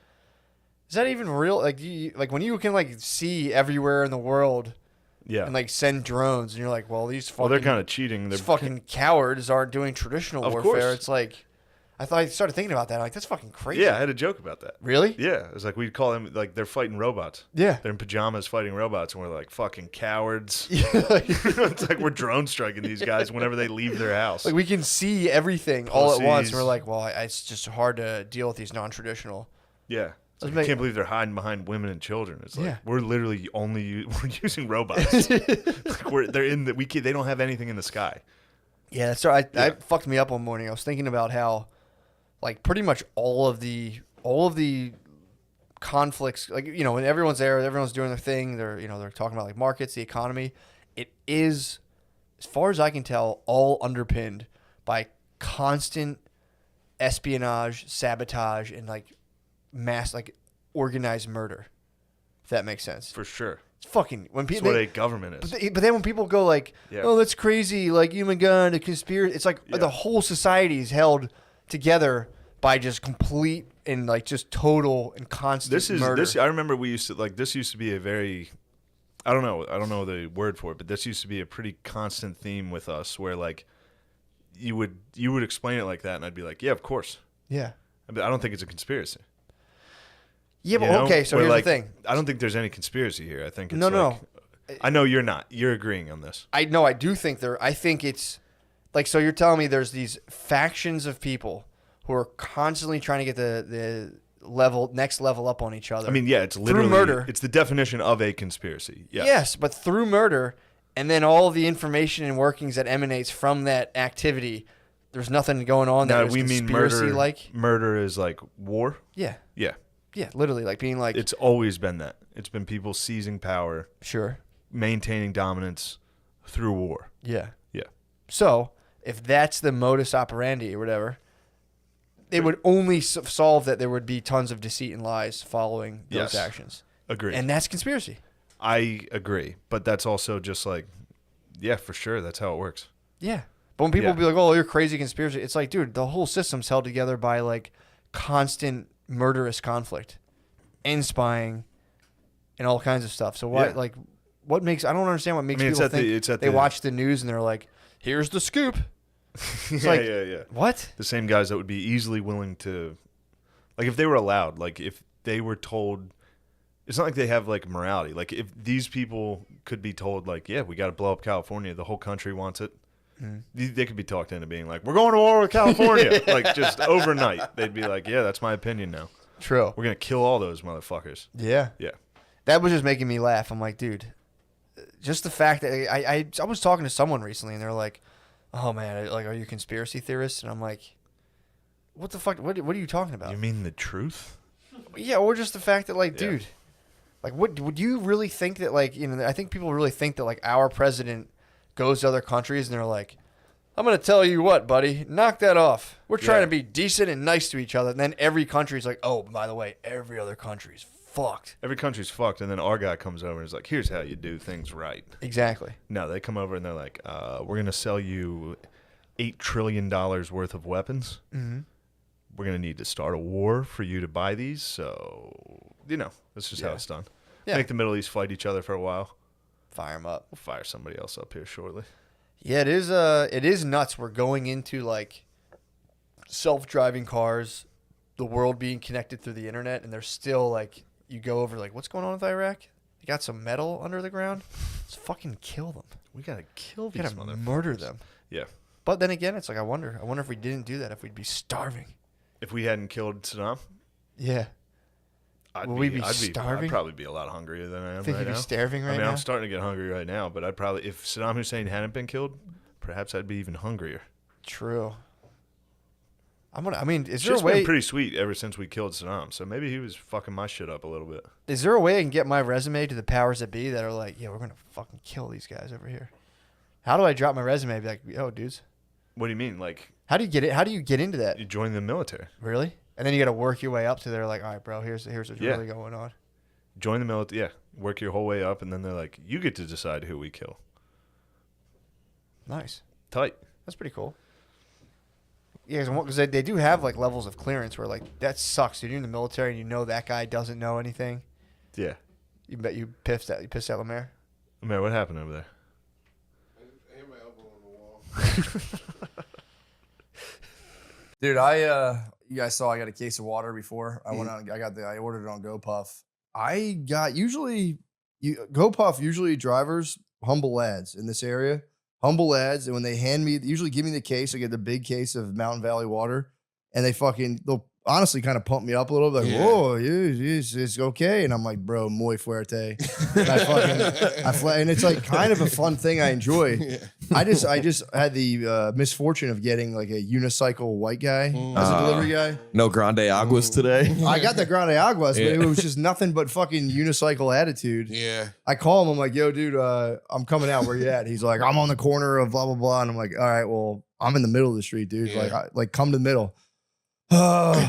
Speaker 1: is that even real? Like, when you can like see everywhere in the world
Speaker 2: Yeah.
Speaker 1: and like send drones, and you're like, well, these fucking
Speaker 2: They're kind of cheating. They're
Speaker 1: these fucking cowards aren't doing traditional
Speaker 2: Of
Speaker 1: warfare.
Speaker 2: course.
Speaker 1: It's like, I started thinking about that. I'm like, that's fucking crazy.
Speaker 2: Yeah, I had a joke about that.
Speaker 1: Really?
Speaker 2: Yeah, it was like we'd call them like they're fighting robots.
Speaker 1: Yeah.
Speaker 2: They're in pajamas fighting robots, and we're like fucking cowards.
Speaker 1: Yeah.
Speaker 2: It's like we're drone striking these guys whenever they leave their house.
Speaker 1: Like we can see everything all at once.
Speaker 2: Pussies.
Speaker 1: We're like, well, it's just hard to deal with these non-traditional.
Speaker 2: Yeah. It's like, I
Speaker 1: make-
Speaker 2: can't believe they're hiding behind women and children. It's like
Speaker 1: Yeah.
Speaker 2: we're literally we're using robots. Like they're in the they don't have anything in the sky.
Speaker 1: Yeah, so that fucked me up one morning. I was thinking about how, like, pretty much all of the conflicts, like, you know, when everyone's there, everyone's doing their thing. They're talking about like markets, the economy. It is, as far as I can tell, all underpinned by constant espionage, sabotage, and like mass organized murder. If that makes sense.
Speaker 2: For sure.
Speaker 1: It's fucking when
Speaker 2: That's
Speaker 1: people.
Speaker 2: what a government is.
Speaker 1: But then when people go like,
Speaker 2: Yeah.
Speaker 1: "Oh, that's crazy," like human gun, a conspiracy. It's like the whole society is held together by just complete and like just total and constant murder.
Speaker 2: I remember we used to this used to be a very, I don't know the word for it, but this used to be a pretty constant theme with us where like you would explain it like that and I'd be like, yeah, of course.
Speaker 1: Yeah.
Speaker 2: I don't think it's a conspiracy.
Speaker 1: Yeah, but
Speaker 2: You know?
Speaker 1: okay. So
Speaker 2: Where,
Speaker 1: here's
Speaker 2: like,
Speaker 1: the thing.
Speaker 2: I don't think there's any conspiracy here. I think it's
Speaker 1: No.
Speaker 2: I know you're not. You're agreeing on this.
Speaker 1: I know. I do think there. I think it's like, so you're telling me there's these factions of people who are constantly trying to get the next level up on each other.
Speaker 2: I mean, yeah, it's literally
Speaker 1: murder.
Speaker 2: It's the definition of a conspiracy. Yes.
Speaker 1: Yes, but through murder, and then all the information and workings that emanates from that activity, there's nothing going on that
Speaker 2: Now,
Speaker 1: was
Speaker 2: we mean
Speaker 1: conspiracy
Speaker 2: murder.
Speaker 1: like.
Speaker 2: Murder is like war.
Speaker 1: Yeah,
Speaker 2: Yeah.
Speaker 1: yeah, literally, like being like,
Speaker 2: It's always been that. It's been people seizing power,
Speaker 1: sure,
Speaker 2: maintaining dominance through war.
Speaker 1: yeah.
Speaker 2: Yeah.
Speaker 1: So if that's the modus operandi or whatever, it would only solve that there would be tons of deceit and lies following those
Speaker 2: Yes.
Speaker 1: actions,
Speaker 2: Agree.
Speaker 1: and that's conspiracy.
Speaker 2: I agree, but that's also just like, yeah, for sure, that's how it works.
Speaker 1: Yeah. But when people
Speaker 2: Yeah.
Speaker 1: be like, "Oh, you're crazy conspiracy," it's like, dude, the whole system's held together by like constant murderous conflict and spying and all kinds of stuff. So what,
Speaker 2: Yeah.
Speaker 1: what makes, I don't understand what makes
Speaker 2: it's
Speaker 1: people
Speaker 2: at the-
Speaker 1: think
Speaker 2: it's at
Speaker 1: they
Speaker 2: the-
Speaker 1: watch the news and they're like, "Here's the scoop." It's
Speaker 2: yeah,
Speaker 1: like,
Speaker 2: yeah.
Speaker 1: what?
Speaker 2: The same guys that would be easily willing to, like, if they were allowed, like, if they were told, it's not like they have like morality. Like, if these people could be told, like, yeah, we got to blow up California, the whole country wants it. They could be talked into being like, we're going to war with California. Like, just overnight, they'd be like, yeah, that's my opinion now.
Speaker 1: True.
Speaker 2: We're going to kill all those motherfuckers.
Speaker 1: Yeah.
Speaker 2: Yeah.
Speaker 1: That was just making me laugh. I'm like, dude, just the fact that I was talking to someone recently and they're like, "Oh man, like, are you a conspiracy theorist?" And I'm like, "What the fuck? What are you talking about?"
Speaker 2: You mean the truth?
Speaker 1: Yeah, or just the fact that, like,
Speaker 2: Yeah.
Speaker 1: dude, like, what would you really think that, like, you know, I think people really think that, like, our president goes to other countries and they're like, "I'm going to tell you what, buddy, knock that off. We're trying
Speaker 2: Yeah.
Speaker 1: to be decent and nice to each other." And then every country's like, "Oh, by the way, every other country's fucked."
Speaker 2: Every country's fucked, and then our guy comes over and is like, here's how you do things right.
Speaker 1: Exactly.
Speaker 2: No, they come over and they're like, we're going to sell you $8 trillion worth of weapons.
Speaker 1: Mm-hmm.
Speaker 2: We're going to need to start a war for you to buy these. So, that's just how
Speaker 1: Yeah.
Speaker 2: it's done.
Speaker 1: Yeah.
Speaker 2: Make the Middle East fight each other for a while.
Speaker 1: Fire them up.
Speaker 2: We'll fire somebody else up here shortly.
Speaker 1: Yeah, it is nuts. We're going into, like, self-driving cars, the world being connected through the internet, and there's still, like, you go over, like, what's going on with Iraq? They got some metal under the ground. Let's fucking kill them.
Speaker 2: We got to kill
Speaker 1: We
Speaker 2: these
Speaker 1: gotta
Speaker 2: motherfuckers.
Speaker 1: murder them.
Speaker 2: Yeah.
Speaker 1: But then again, it's like, I wonder if we didn't do that, if we'd be starving.
Speaker 2: If we hadn't killed Saddam,
Speaker 1: Yeah.
Speaker 2: I'd
Speaker 1: Would we be starving?
Speaker 2: I'd probably be a lot hungrier than I am
Speaker 1: Think
Speaker 2: right
Speaker 1: you'd be
Speaker 2: now.
Speaker 1: starving right now?
Speaker 2: I'm starting to get hungry right now, but I'd probably, if Saddam Hussein hadn't been killed, perhaps I'd be even hungrier.
Speaker 1: True. Is there
Speaker 2: Shit's
Speaker 1: a way?
Speaker 2: been pretty sweet ever since we killed Saddam, so maybe he was fucking my shit up a little bit.
Speaker 1: Is there a way I can get my resume to the powers that be that are like, yeah, we're gonna fucking kill these guys over here? How do I drop my resume and be like, "Yo, dudes"?
Speaker 2: What do you mean? Like,
Speaker 1: How do you get it? How do you get into that?
Speaker 2: you join the military.
Speaker 1: Really? And then you got to work your way up to there. Like, all right, bro, here's what's
Speaker 2: Yeah.
Speaker 1: really going on.
Speaker 2: Join the military, yeah. Work your whole way up, and then they're like, you get to decide who we kill.
Speaker 1: Nice.
Speaker 2: Tight.
Speaker 1: That's pretty cool. Yeah, because they do have like levels of clearance where like that sucks. Dude. You're in the military and you know that guy doesn't know anything.
Speaker 2: Yeah.
Speaker 1: You bet you pissed at Lemaire.
Speaker 2: Man, what happened over there?
Speaker 3: I hit my elbow on the wall.
Speaker 1: Dude, you guys saw I got a case of water before. I went out. I ordered it on GoPuff. I got GoPuff usually drivers humble lads in this area, humble lads, and when they usually give me the case, I get the big case of Mountain Valley water, and they'll honestly kind of pump me up a little bit, like, whoa, it's okay. And I'm like, bro, muy fuerte. And it's like kind of a fun thing I enjoy. Yeah. I just had the misfortune of getting like a unicycle white guy as a delivery guy.
Speaker 3: No grande aguas today.
Speaker 1: I got the grande aguas, but it was just nothing but fucking unicycle attitude.
Speaker 4: Yeah.
Speaker 1: I call him, I'm like, yo, dude, I'm coming out. Where you at? He's like, I'm on the corner of blah, blah, blah. And I'm like, all right, well, I'm in the middle of the street, dude.
Speaker 4: Yeah.
Speaker 1: Like come to the middle.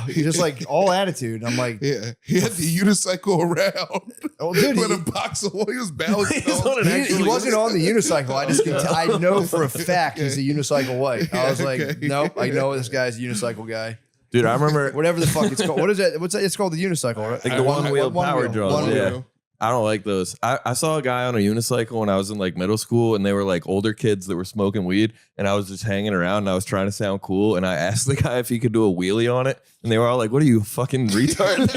Speaker 1: He's just like all attitude. I'm like,
Speaker 4: yeah, he had the unicycle around.
Speaker 1: Oh, dude,
Speaker 4: with a box of oil. He was balancing.
Speaker 1: He wasn't on the unicycle. I know for a fact he's a unicycle white. I was like, nope, I know this guy's a unicycle guy.
Speaker 3: Dude, I remember
Speaker 1: whatever the fuck it's called. What is that? What's that? It's called the unicycle, right?
Speaker 3: Like the one-wheel power
Speaker 1: wheel.
Speaker 3: drum.
Speaker 1: One
Speaker 3: Yeah.
Speaker 1: wheel.
Speaker 3: I don't like those. I saw a guy on a unicycle when I was in like middle school, and they were like older kids that were smoking weed, and I was just hanging around and I was trying to sound cool, and I asked the guy if he could do a wheelie on it, and they were all like, "What are you, fucking retard?"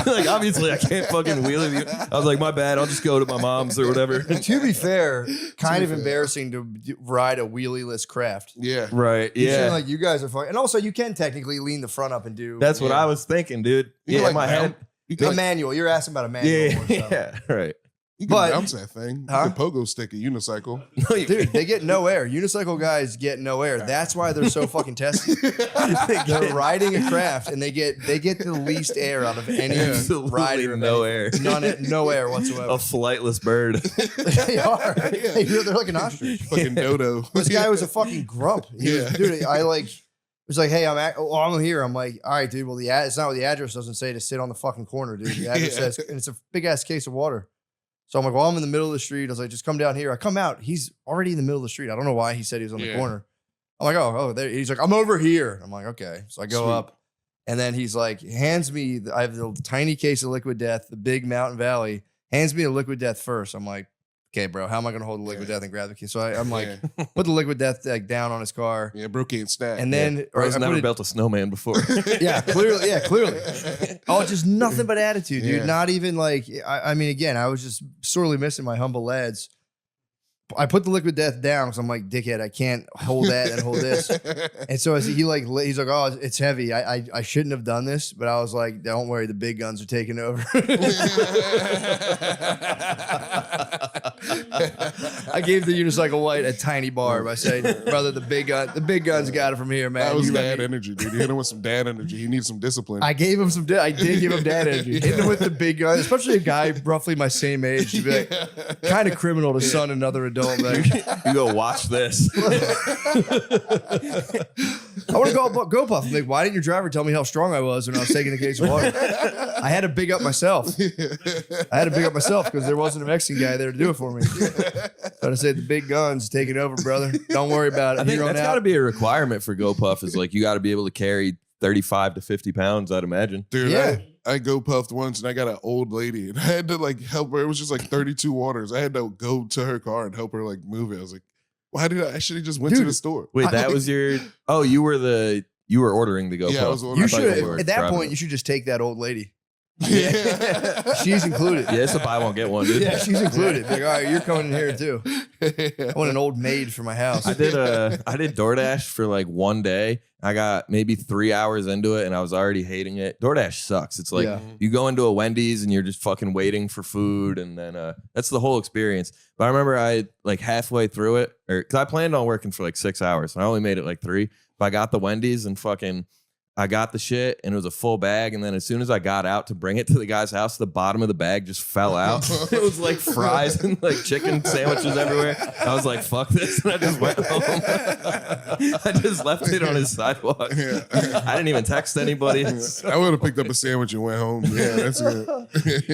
Speaker 3: Like, obviously I can't fucking wheelie you. I was like, my bad, I'll just go to my mom's or whatever.
Speaker 1: To be fair, kind of embarrassing to ride a wheelie-less craft.
Speaker 4: Yeah.
Speaker 3: Right.
Speaker 1: You
Speaker 3: Yeah.
Speaker 1: seem like you guys are fucking, and also you can technically lean the front up and do.
Speaker 3: That's what I was thinking, dude.
Speaker 4: You
Speaker 3: Yeah,
Speaker 4: like
Speaker 3: in my head.
Speaker 1: a manual. You're asking about a manual.
Speaker 3: Yeah, right.
Speaker 4: You can
Speaker 1: But-
Speaker 4: bounce that thing.
Speaker 1: Huh?
Speaker 4: You can pogo stick a unicycle.
Speaker 3: No, you
Speaker 1: Dude, they get no air. Unicycle guys get no air. That's why they're so fucking testy. They're riding a craft and they get the least air out of any
Speaker 3: Absolutely
Speaker 1: rider.
Speaker 3: no air.
Speaker 1: No air whatsoever.
Speaker 3: A flightless bird.
Speaker 1: They are. They're like an ostrich.
Speaker 4: Fucking dodo.
Speaker 1: This guy was a fucking grump. Dude, I was like, hey, I'm here. I'm like, all right, dude. Well, it's not what the address doesn't say to sit on the fucking corner, dude. The address says, and it's a big ass case of water. So I'm like, well, I'm in the middle of the street. I was like, just come down here. I come out. He's already in the middle of the street. I don't know why he said he was on the corner. I'm like, oh, there. He's like, I'm over here. I'm like, okay. So I go up, and then he's like, hands me. I have the tiny case of Liquid Death, the big Mountain Valley. Hands me a Liquid Death first. I'm like, okay, bro, how am I going to hold the Liquid Death and grab the key? So I'm like, put the Liquid Death like down on his car.
Speaker 4: Yeah, bro can't stack.
Speaker 1: And then,
Speaker 3: Bro's never built a snowman before.
Speaker 1: clearly. Oh, just nothing but attitude, dude.
Speaker 4: Yeah.
Speaker 1: Not even like, I mean, again, I was just sorely missing my humble lads. I put the Liquid Death down because I'm like, dickhead, I can't hold that and hold this. And so he's like, oh, it's heavy. I shouldn't have done this, but I was like, don't worry, the big guns are taking over. I gave the unicycle white a tiny barb. I said, brother, the big guns got it from here, man.
Speaker 4: That was
Speaker 1: You let
Speaker 4: dad
Speaker 1: me-
Speaker 4: energy, dude. You hit him with some dad energy. He needs some discipline.
Speaker 1: I gave him I did give him dad energy. Hitting him with the big gun, especially a guy roughly my same age, to be like, kind of criminal to son another adult. Like,
Speaker 3: You go watch this.
Speaker 1: I want to go puff. I'm like, why didn't your driver tell me how strong I was when I was taking a case of water? I had to big up myself. Because there wasn't a Mexican guy there to do it for me. But I said, the big gun's taking over, brother. Don't worry about it.
Speaker 3: I think
Speaker 1: Here on
Speaker 3: that's got to
Speaker 1: out.
Speaker 3: be a requirement for GoPuff. Is like you got to be able to carry 35 to 50 pounds. I'd imagine.
Speaker 4: Dude,
Speaker 1: Yeah.
Speaker 4: I go puffed once and I got an old lady and I had to like help her. It was just like 32 waters. I had to go to her car and help her like move it. I was like, why did I should have just went to
Speaker 1: Dude,
Speaker 4: the store?
Speaker 3: Wait, that was your? Oh, you were ordering the GoPuff.
Speaker 4: Yeah, I was ordering-
Speaker 1: You
Speaker 4: I thought
Speaker 1: should
Speaker 4: you were
Speaker 1: at that
Speaker 3: driving
Speaker 1: point.
Speaker 3: it.
Speaker 1: You should just take that old lady.
Speaker 4: Yeah.
Speaker 1: She's included.
Speaker 3: Yeah, it's a buy one get one, dude.
Speaker 1: Yeah, she's included. Like, all right, you're coming in here too. I want an old maid for my house.
Speaker 3: I did DoorDash for like one day. I got maybe 3 hours into it and I was already hating it. DoorDash sucks. It's like
Speaker 1: Yeah.
Speaker 3: you go into a Wendy's and you're just fucking waiting for food, and then that's the whole experience. But I remember I like halfway through it, or because I planned on working for like 6 hours and I only made it like 3. But I got the Wendy's and I got the shit and it was a full bag. And then as soon as I got out to bring it to the guy's house, the bottom of the bag just fell out. It was like fries and like chicken sandwiches everywhere. I was like, fuck this. And I just went home. I just left it on his sidewalk.
Speaker 4: Yeah.
Speaker 3: I didn't even text anybody.
Speaker 4: I would have picked up a sandwich and went home. Yeah, that's good.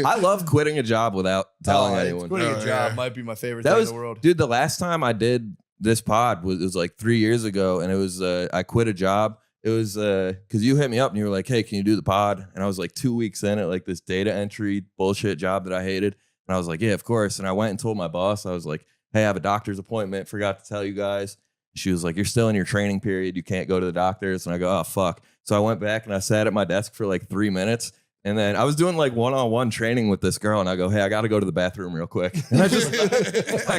Speaker 3: I love quitting a job without telling anyone.
Speaker 1: Quitting
Speaker 4: Oh,
Speaker 1: a job
Speaker 4: yeah.
Speaker 1: might be my favorite
Speaker 3: That
Speaker 1: thing
Speaker 3: was,
Speaker 1: in the world.
Speaker 3: dude, the last time I did this pod was like 3 years ago. And it was, I quit a job. It was because you hit me up and you were like, hey, can you do the pod? And I was like 2 weeks in at like this data entry bullshit job that I hated. And I was like, yeah, of course. And I went and told my boss, I was like, hey, I have a doctor's appointment. Forgot to tell you guys. She was like, you're still in your training period. You can't go to the doctors. And I go, oh, fuck. So I went back and I sat at my desk for like 3 minutes. And then I was doing like one-on-one training with this girl. And I go, hey, I got to go to the bathroom real quick. And I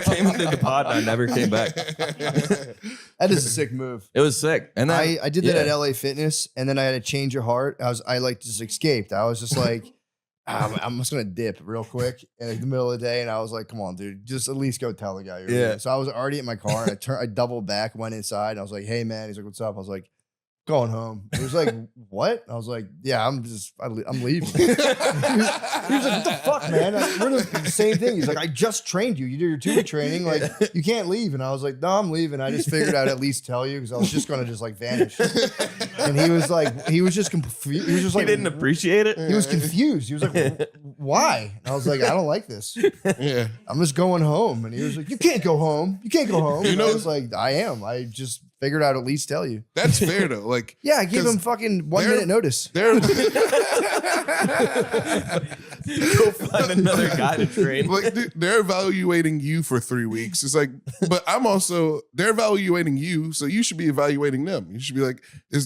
Speaker 3: came into the pod and I never came back.
Speaker 1: That is a sick move.
Speaker 3: It was sick. And then
Speaker 1: I did that at LA Fitness, and then I had a change of heart. I like just escaped. I was just like, I'm just gonna dip real quick in the middle of the day, and I was like, come on, dude, just at least go tell the guy you're leaving. So I was already in my car, and I doubled back, went inside, and I was like, hey man, he's like, what's up? I was like, going home. He was like, what? I was like, yeah, I'm leaving. He was like, what the fuck, man? We're the same thing. He's like, I just trained you. You did your 2-week training. Like, you can't leave. And I was like, no, I'm leaving. I just figured I'd at least tell you because I was just going to just like vanish. And he was like, he was just confused. He was just like,
Speaker 3: he didn't appreciate it.
Speaker 1: He was confused. He was like, why? And I was like, I don't like this.
Speaker 4: Yeah.
Speaker 1: I'm just going home. And he was like, you can't go home. You can't go home. You know, I was like, I am. I just figured I'd at least tell you.
Speaker 4: That's fair though. Like,
Speaker 1: yeah, I gave him fucking 1 minute notice.
Speaker 4: They're
Speaker 3: Go find another guy to train.
Speaker 4: like they're evaluating you for 3 weeks. It's like, but they're evaluating you, so you should be evaluating them. You should be like,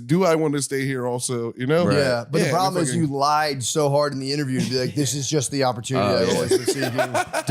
Speaker 4: do I want to stay here also? You know?
Speaker 3: Right.
Speaker 1: Yeah, but the problem is
Speaker 4: fucking-
Speaker 1: you lied so hard in the interview to be like, this is just the opportunity I always received you.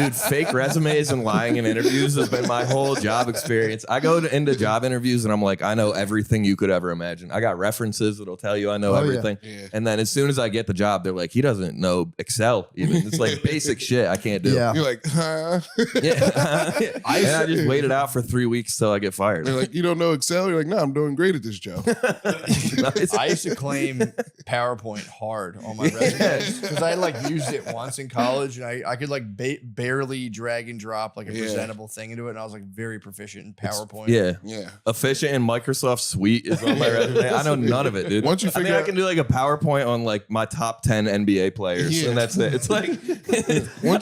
Speaker 3: Dude, fake resumes and lying in interviews has been my whole job experience. I go into job interviews and I'm like, I know everything you could ever imagine. I got references that'll tell you I know everything.
Speaker 4: Yeah.
Speaker 3: And then as soon as I get the job, they're like, he doesn't know Excel even. It's like basic shit I can't do.
Speaker 1: Yeah.
Speaker 4: You're like, huh?
Speaker 3: Yeah. And I just waited out for 3 weeks till I get fired.
Speaker 4: They're like, you don't know Excel? You're like, no, I'm doing great at this job.
Speaker 1: I used to claim PowerPoint hard on my resumes because I like used it once in college and I could like barely drag and drop like a presentable thing into it, and I was like very proficient in PowerPoint.
Speaker 4: Yeah.
Speaker 3: Efficient in Microsoft Suite is on my resume. I know none of it, dude.
Speaker 4: Once you
Speaker 3: I think
Speaker 4: figure
Speaker 3: I
Speaker 4: out-
Speaker 3: can do like a PowerPoint on like my top 10 NBA players,
Speaker 4: Yeah.
Speaker 3: and that's it. It's like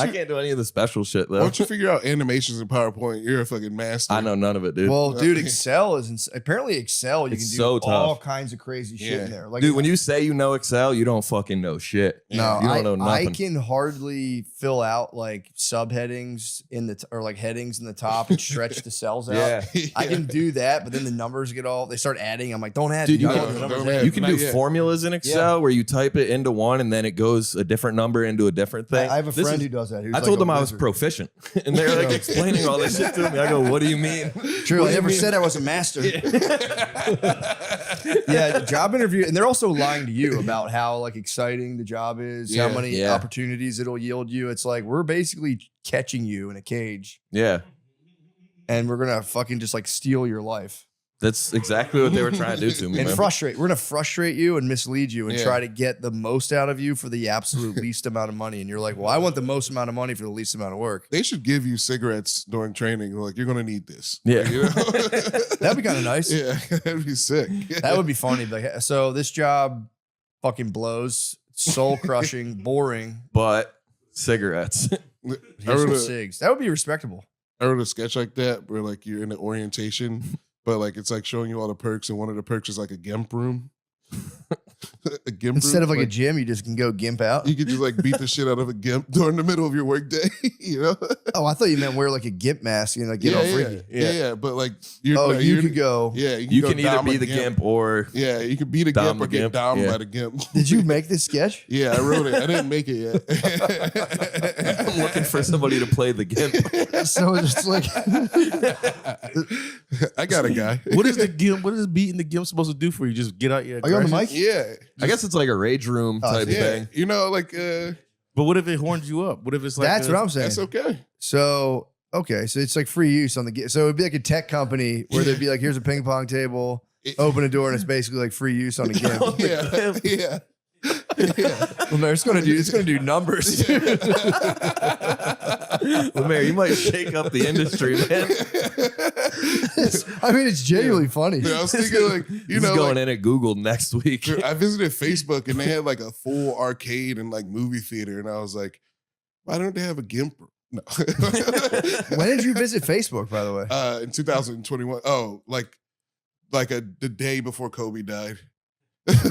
Speaker 3: I can't do any of the special shit though.
Speaker 4: Once you figure out animations in PowerPoint, you're a fucking master.
Speaker 3: I know none of it, dude.
Speaker 1: Well, dude, Excel is apparently Excel. You
Speaker 3: It's
Speaker 1: can do
Speaker 3: so
Speaker 1: all
Speaker 3: tough.
Speaker 1: kinds of crazy shit in there. Like,
Speaker 3: Dude, when you say you know Excel, you don't fucking know shit.
Speaker 1: no,
Speaker 3: you don't know nothing.
Speaker 1: I can hardly fill out like subheadings in the or like headings in the top and stretch the cells out.
Speaker 3: Yeah.
Speaker 1: I can do that, but then the numbers they start adding. I'm like, don't add.
Speaker 3: Dude, you
Speaker 1: don't
Speaker 3: can-
Speaker 1: add the numbers
Speaker 4: don't
Speaker 1: in.
Speaker 4: add.
Speaker 3: You can do
Speaker 4: Not yet.
Speaker 3: formulas in Excel where you type it into one and then it goes a different number into a different thing.
Speaker 1: I have a
Speaker 3: This
Speaker 1: friend
Speaker 3: is-
Speaker 1: who does that.
Speaker 3: I told them I was proficient, and they're like explaining all this shit to me. I go, "What do you mean?"
Speaker 1: True. I never said I was a master. Yeah, job interview, and they're also lying to you about how like exciting the job is, how
Speaker 4: Yeah.
Speaker 1: many
Speaker 3: Yeah.
Speaker 1: opportunities it'll yield you. It's like we're basically catching you in a cage,
Speaker 3: Yeah,
Speaker 1: and we're gonna fucking just like steal your life
Speaker 3: that's exactly what they were trying to do to me.
Speaker 1: and
Speaker 3: man.
Speaker 1: frustrate. We're gonna frustrate you and mislead you and
Speaker 4: Yeah.
Speaker 1: try to get the most out of you for the absolute least amount of money. And you're like, well, I want the most amount of money for the least amount of work.
Speaker 4: They should give you cigarettes during training. They're like, you're going to need this.
Speaker 3: Yeah.
Speaker 4: Like, you know?
Speaker 1: That'd be kind of nice.
Speaker 4: Yeah, that'd be sick.
Speaker 1: That would be funny. Like, so this job fucking blows, soul crushing, boring.
Speaker 3: But cigarettes.
Speaker 4: I
Speaker 1: Here's
Speaker 4: wrote,
Speaker 1: some
Speaker 4: a,
Speaker 1: cigs. That would be respectable.
Speaker 4: I wrote a sketch like that where like you're in an orientation, but like it's like showing you all the perks, and one of the perks is like a gimp room. A gimp
Speaker 1: Instead
Speaker 4: room,
Speaker 1: of like a gym, you just can go gimp out.
Speaker 4: you could just like beat the shit out of a gimp during the middle of your workday, you know?
Speaker 1: Oh, I thought you meant wear like a gimp mask and like get all freaky.
Speaker 4: yeah. But like you're,
Speaker 1: Oh,
Speaker 4: no,
Speaker 1: you
Speaker 4: you're-
Speaker 1: could go.
Speaker 4: Yeah,
Speaker 3: You can either
Speaker 4: dom
Speaker 3: be
Speaker 4: a
Speaker 3: the gimp or
Speaker 4: Yeah, you could be the
Speaker 3: Dom
Speaker 4: gimp or
Speaker 3: the
Speaker 4: get
Speaker 3: gimp,
Speaker 4: domed
Speaker 3: yeah.
Speaker 4: by the gimp.
Speaker 1: Did you make this sketch?
Speaker 4: Yeah, I wrote it. I didn't make it yet.
Speaker 3: I'm looking for somebody to play the gimp.
Speaker 1: So it's like,
Speaker 4: I got a guy.
Speaker 5: What is the gimp? What is beating the gimp supposed to do for you? Just get out your.
Speaker 1: are you on the
Speaker 5: aggression?
Speaker 1: mic?
Speaker 4: Yeah,
Speaker 3: I guess it's like a rage room type
Speaker 4: yeah.
Speaker 3: thing.
Speaker 4: You know, like
Speaker 5: But what if it horns you up? What if it's like
Speaker 1: That's what I'm saying.
Speaker 4: that's okay.
Speaker 1: So, okay. So it's like free use on the, so it'd be like a tech company where they'd be like, here's a ping pong table, open a door, and it's basically like free use on the gimp.
Speaker 4: Yeah, yeah.
Speaker 1: Well, no, it's gonna do numbers.
Speaker 3: Well, Mary, you might shake up the industry, man.
Speaker 1: I mean, it's genuinely funny.
Speaker 4: Dude, I was thinking like, you
Speaker 3: This
Speaker 4: know,
Speaker 3: is going
Speaker 4: like,
Speaker 3: in at Google next week.
Speaker 4: dude, I visited Facebook and they had like a full arcade and like movie theater, and I was like, why don't they have a gimp room? No.
Speaker 1: When did you visit Facebook, by the way?
Speaker 4: In 2021. Oh, like the day before Kobe died.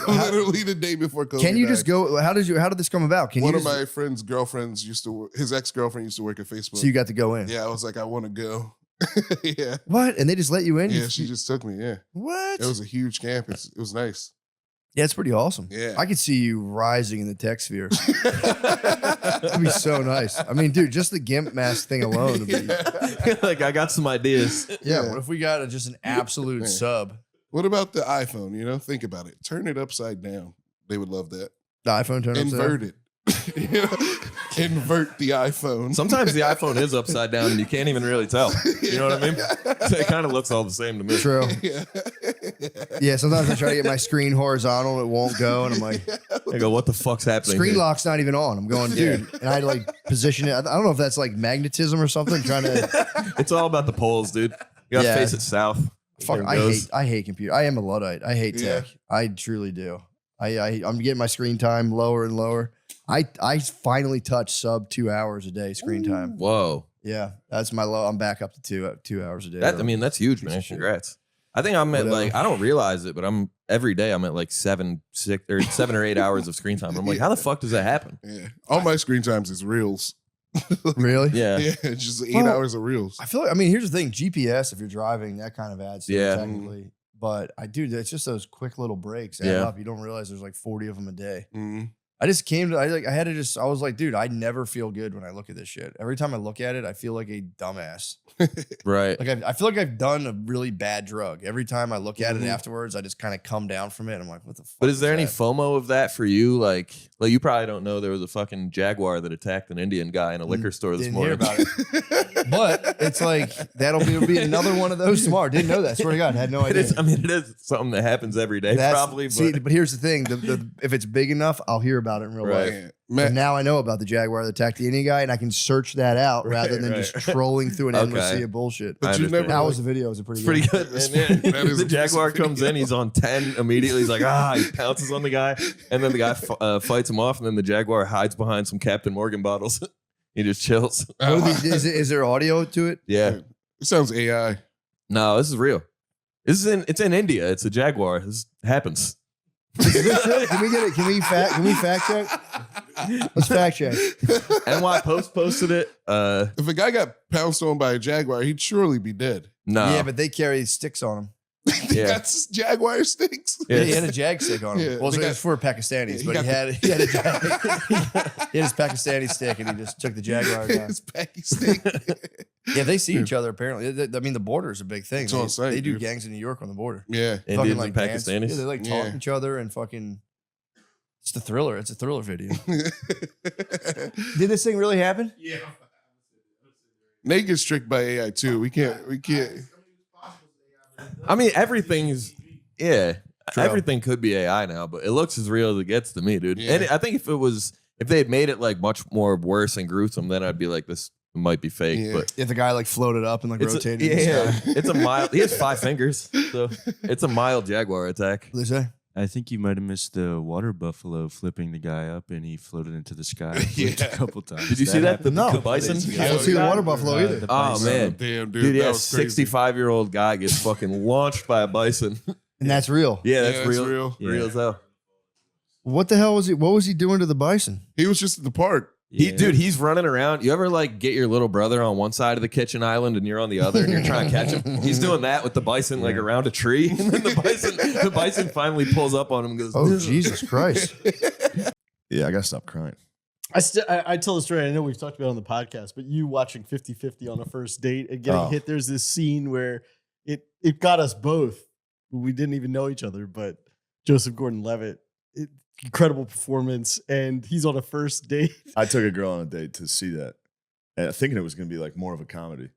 Speaker 4: Literally the day before Kobe
Speaker 1: Can you
Speaker 4: died.
Speaker 1: just go? How did this come about? Can
Speaker 4: One
Speaker 1: you
Speaker 4: of
Speaker 1: just,
Speaker 4: my friend's girlfriends used to work, his ex-girlfriend used to work at Facebook.
Speaker 1: so you got to go in?
Speaker 4: Yeah, I was like, I want to go. Yeah.
Speaker 1: What? And they just let you in?
Speaker 4: Yeah, she just took me. Yeah.
Speaker 1: What?
Speaker 4: It was a huge campus. It was nice.
Speaker 1: Yeah, it's pretty awesome.
Speaker 4: Yeah.
Speaker 1: I could see you rising in the tech sphere. That'd be so nice. I mean, dude, just the GIMP mask thing alone would be.
Speaker 3: Like, I got some ideas.
Speaker 1: Yeah, what if we got just an absolute
Speaker 4: Yeah.
Speaker 1: sub?
Speaker 4: What about the iPhone? You know, think about it. Turn it upside down. They would love that.
Speaker 1: The iPhone turn
Speaker 4: Invert it. You know? Invert the iPhone.
Speaker 3: Sometimes the iPhone is upside down and you can't even really tell. You know what I mean? It kind of looks all the same to me.
Speaker 1: True.
Speaker 4: Yeah.
Speaker 1: Yeah, sometimes I try to get my screen horizontal and it won't go. And I'm like,
Speaker 3: I go, what the fuck's happening?
Speaker 1: screen
Speaker 3: here?
Speaker 1: lock's not even on. I'm going, dude. And I like position it. I don't know if that's like magnetism or something. Trying to
Speaker 3: It's all about the poles, dude. You gotta
Speaker 1: Yeah.
Speaker 3: face it south.
Speaker 1: fuck.
Speaker 3: There it
Speaker 1: I
Speaker 3: goes.
Speaker 1: hate computer. I am a Luddite. I hate
Speaker 4: Yeah.
Speaker 1: tech. I truly do. I'm getting my screen time lower and lower. I finally touch sub 2 hours a day screen time.
Speaker 3: Whoa.
Speaker 1: Yeah, that's my low. I'm back up to 2 hours a day.
Speaker 3: I mean, that's huge, man.
Speaker 1: of shit.
Speaker 3: Congrats. I think I'm at
Speaker 1: Whatever.
Speaker 3: like, I don't realize it, but every day I'm at like 7 or 8 hours of screen time. I'm like, how the fuck does that happen?
Speaker 4: Yeah. All my screen times is reels.
Speaker 1: really.
Speaker 3: Yeah.
Speaker 4: Yeah, it's just 8
Speaker 1: Well,
Speaker 4: hours of reels.
Speaker 1: I feel like, I mean, here's the thing: GPS, if you're driving, that kind of adds to
Speaker 3: Yeah.
Speaker 1: it technically. But it's just those quick little breaks add
Speaker 3: Yeah.
Speaker 1: up. You don't realize there's like 40 of them a day.
Speaker 4: Mhm.
Speaker 1: I just came to, I was like, dude, I never feel good when I look at this shit. Every time I look at it, I feel like a dumbass.
Speaker 3: Right.
Speaker 1: Like I feel like I've done a really bad drug. Every time I look at it
Speaker 4: Mhm.
Speaker 1: afterwards, I just kind of come down from it. I'm like, what the fuck?
Speaker 3: But is there any
Speaker 1: that?
Speaker 3: FOMO of that for you? Like you probably don't know there was a fucking jaguar that attacked an Indian guy in a liquor store this
Speaker 1: Didn't hear
Speaker 3: morning.
Speaker 1: about it. But it's like it'll be another one of those tomorrow. Didn't know that. Swear to God, had no
Speaker 3: It
Speaker 1: idea.
Speaker 3: is, I mean, it is something that happens every day,
Speaker 1: That's-
Speaker 3: probably.
Speaker 1: see,
Speaker 3: But
Speaker 1: but here's the thing: if it's big enough, I'll hear about it in real
Speaker 3: Right.
Speaker 1: life.
Speaker 4: Yeah.
Speaker 1: And
Speaker 4: Matt,
Speaker 1: now I know about the jaguar that attacked the Indian guy, and I can search that out rather
Speaker 3: Right,
Speaker 1: than
Speaker 3: right.
Speaker 1: just trolling through an endless
Speaker 3: Okay.
Speaker 1: sea of bullshit.
Speaker 4: but
Speaker 3: I
Speaker 4: you
Speaker 3: understand.
Speaker 4: never.
Speaker 1: That was the video. It was a pretty
Speaker 3: it's pretty
Speaker 1: good.
Speaker 3: good. And yeah,
Speaker 4: That is
Speaker 3: the
Speaker 4: a
Speaker 3: jaguar
Speaker 4: decent
Speaker 3: comes in,
Speaker 4: video.
Speaker 3: he's on 10 immediately. He's like, he pounces on the guy, and then the guy fights him off, and then the jaguar hides behind some Captain Morgan bottles. He just chills.
Speaker 1: What are these- is there audio to it?
Speaker 3: Yeah.
Speaker 4: It sounds AI.
Speaker 3: No, this is real. It's in India. It's a jaguar. This happens.
Speaker 1: Is this real? Can we get it? Can we fact check? Let's fact check.
Speaker 3: NY Post posted it.
Speaker 4: If a guy got pounced on by a jaguar, he'd surely be dead.
Speaker 3: No.
Speaker 1: Yeah, but they carry sticks on them.
Speaker 3: Yeah.
Speaker 4: That's jaguar sticks.
Speaker 3: Yeah.
Speaker 1: He had a jag stick on him.
Speaker 4: Yeah,
Speaker 1: Well,
Speaker 4: the
Speaker 1: it
Speaker 4: guy-
Speaker 1: was for Pakistanis,
Speaker 4: he
Speaker 1: but
Speaker 4: got
Speaker 1: he had a jag. He had his Pakistani stick, and he just took the jaguar down.
Speaker 4: It's Pakistan.
Speaker 1: Yeah, they see each other apparently. I mean, the border is a big thing.
Speaker 4: It's on site,
Speaker 1: They do
Speaker 4: dude.
Speaker 1: gangs in New York on the border.
Speaker 4: Yeah.
Speaker 3: Indians
Speaker 1: Fucking,
Speaker 3: and
Speaker 1: dance.
Speaker 3: Pakistanis.
Speaker 1: Yeah, they like
Speaker 4: Yeah.
Speaker 1: talk to each other and fucking. It's the thriller. It's a thriller video. Did this thing really happen?
Speaker 4: Nate gets tricked by AI too. We can't.
Speaker 3: I mean, everything's
Speaker 1: True.
Speaker 3: everything could be AI now, but it looks as real as it gets to me, dude.
Speaker 4: Yeah.
Speaker 3: And I think if they had made it like much more worse and gruesome, then I'd be like, this might be fake.
Speaker 4: Yeah.
Speaker 3: But
Speaker 1: If the guy like floated up and like
Speaker 3: it's
Speaker 1: rotated. in the
Speaker 3: yeah,
Speaker 1: sky.
Speaker 3: it's a mild. He has 5 fingers, so it's a mild jaguar attack.
Speaker 1: What they say?
Speaker 5: I think you might have missed the water buffalo flipping the guy up, and he floated into the sky
Speaker 4: Yeah.
Speaker 5: a couple times.
Speaker 3: Did you see that? The
Speaker 1: No.
Speaker 3: bison?
Speaker 1: I don't see the water buffalo either.
Speaker 5: the
Speaker 3: Oh
Speaker 5: bison.
Speaker 3: man,
Speaker 4: Damn, dude.
Speaker 3: dude,
Speaker 4: that
Speaker 3: yeah,
Speaker 4: was crazy.
Speaker 3: 65-year-old guy gets fucking launched by a bison.
Speaker 1: And that's real.
Speaker 3: Yeah,
Speaker 4: Yeah,
Speaker 3: that's real.
Speaker 5: Yeah.
Speaker 3: Real as hell.
Speaker 1: What the hell was he? What was he doing to the bison?
Speaker 4: He was just at the park.
Speaker 3: He's running around. You ever like get your little brother on one side of the kitchen island and you're on the other and you're trying to catch him? He's doing that with the bison like around a tree. And then the bison finally pulls up on him and goes,
Speaker 1: Oh Jesus Christ!
Speaker 6: Yeah, I gotta stop crying.
Speaker 7: I tell the story. I know we've talked about it on the podcast, but you watching 50-50 on a first date and getting
Speaker 6: Oh.
Speaker 7: hit. There's this scene where it got us both. We didn't even know each other, but Joseph Gordon-Levitt, incredible performance, and he's on a first date.
Speaker 6: I took a girl on a date to see that, and thinking it was gonna be like more of a comedy.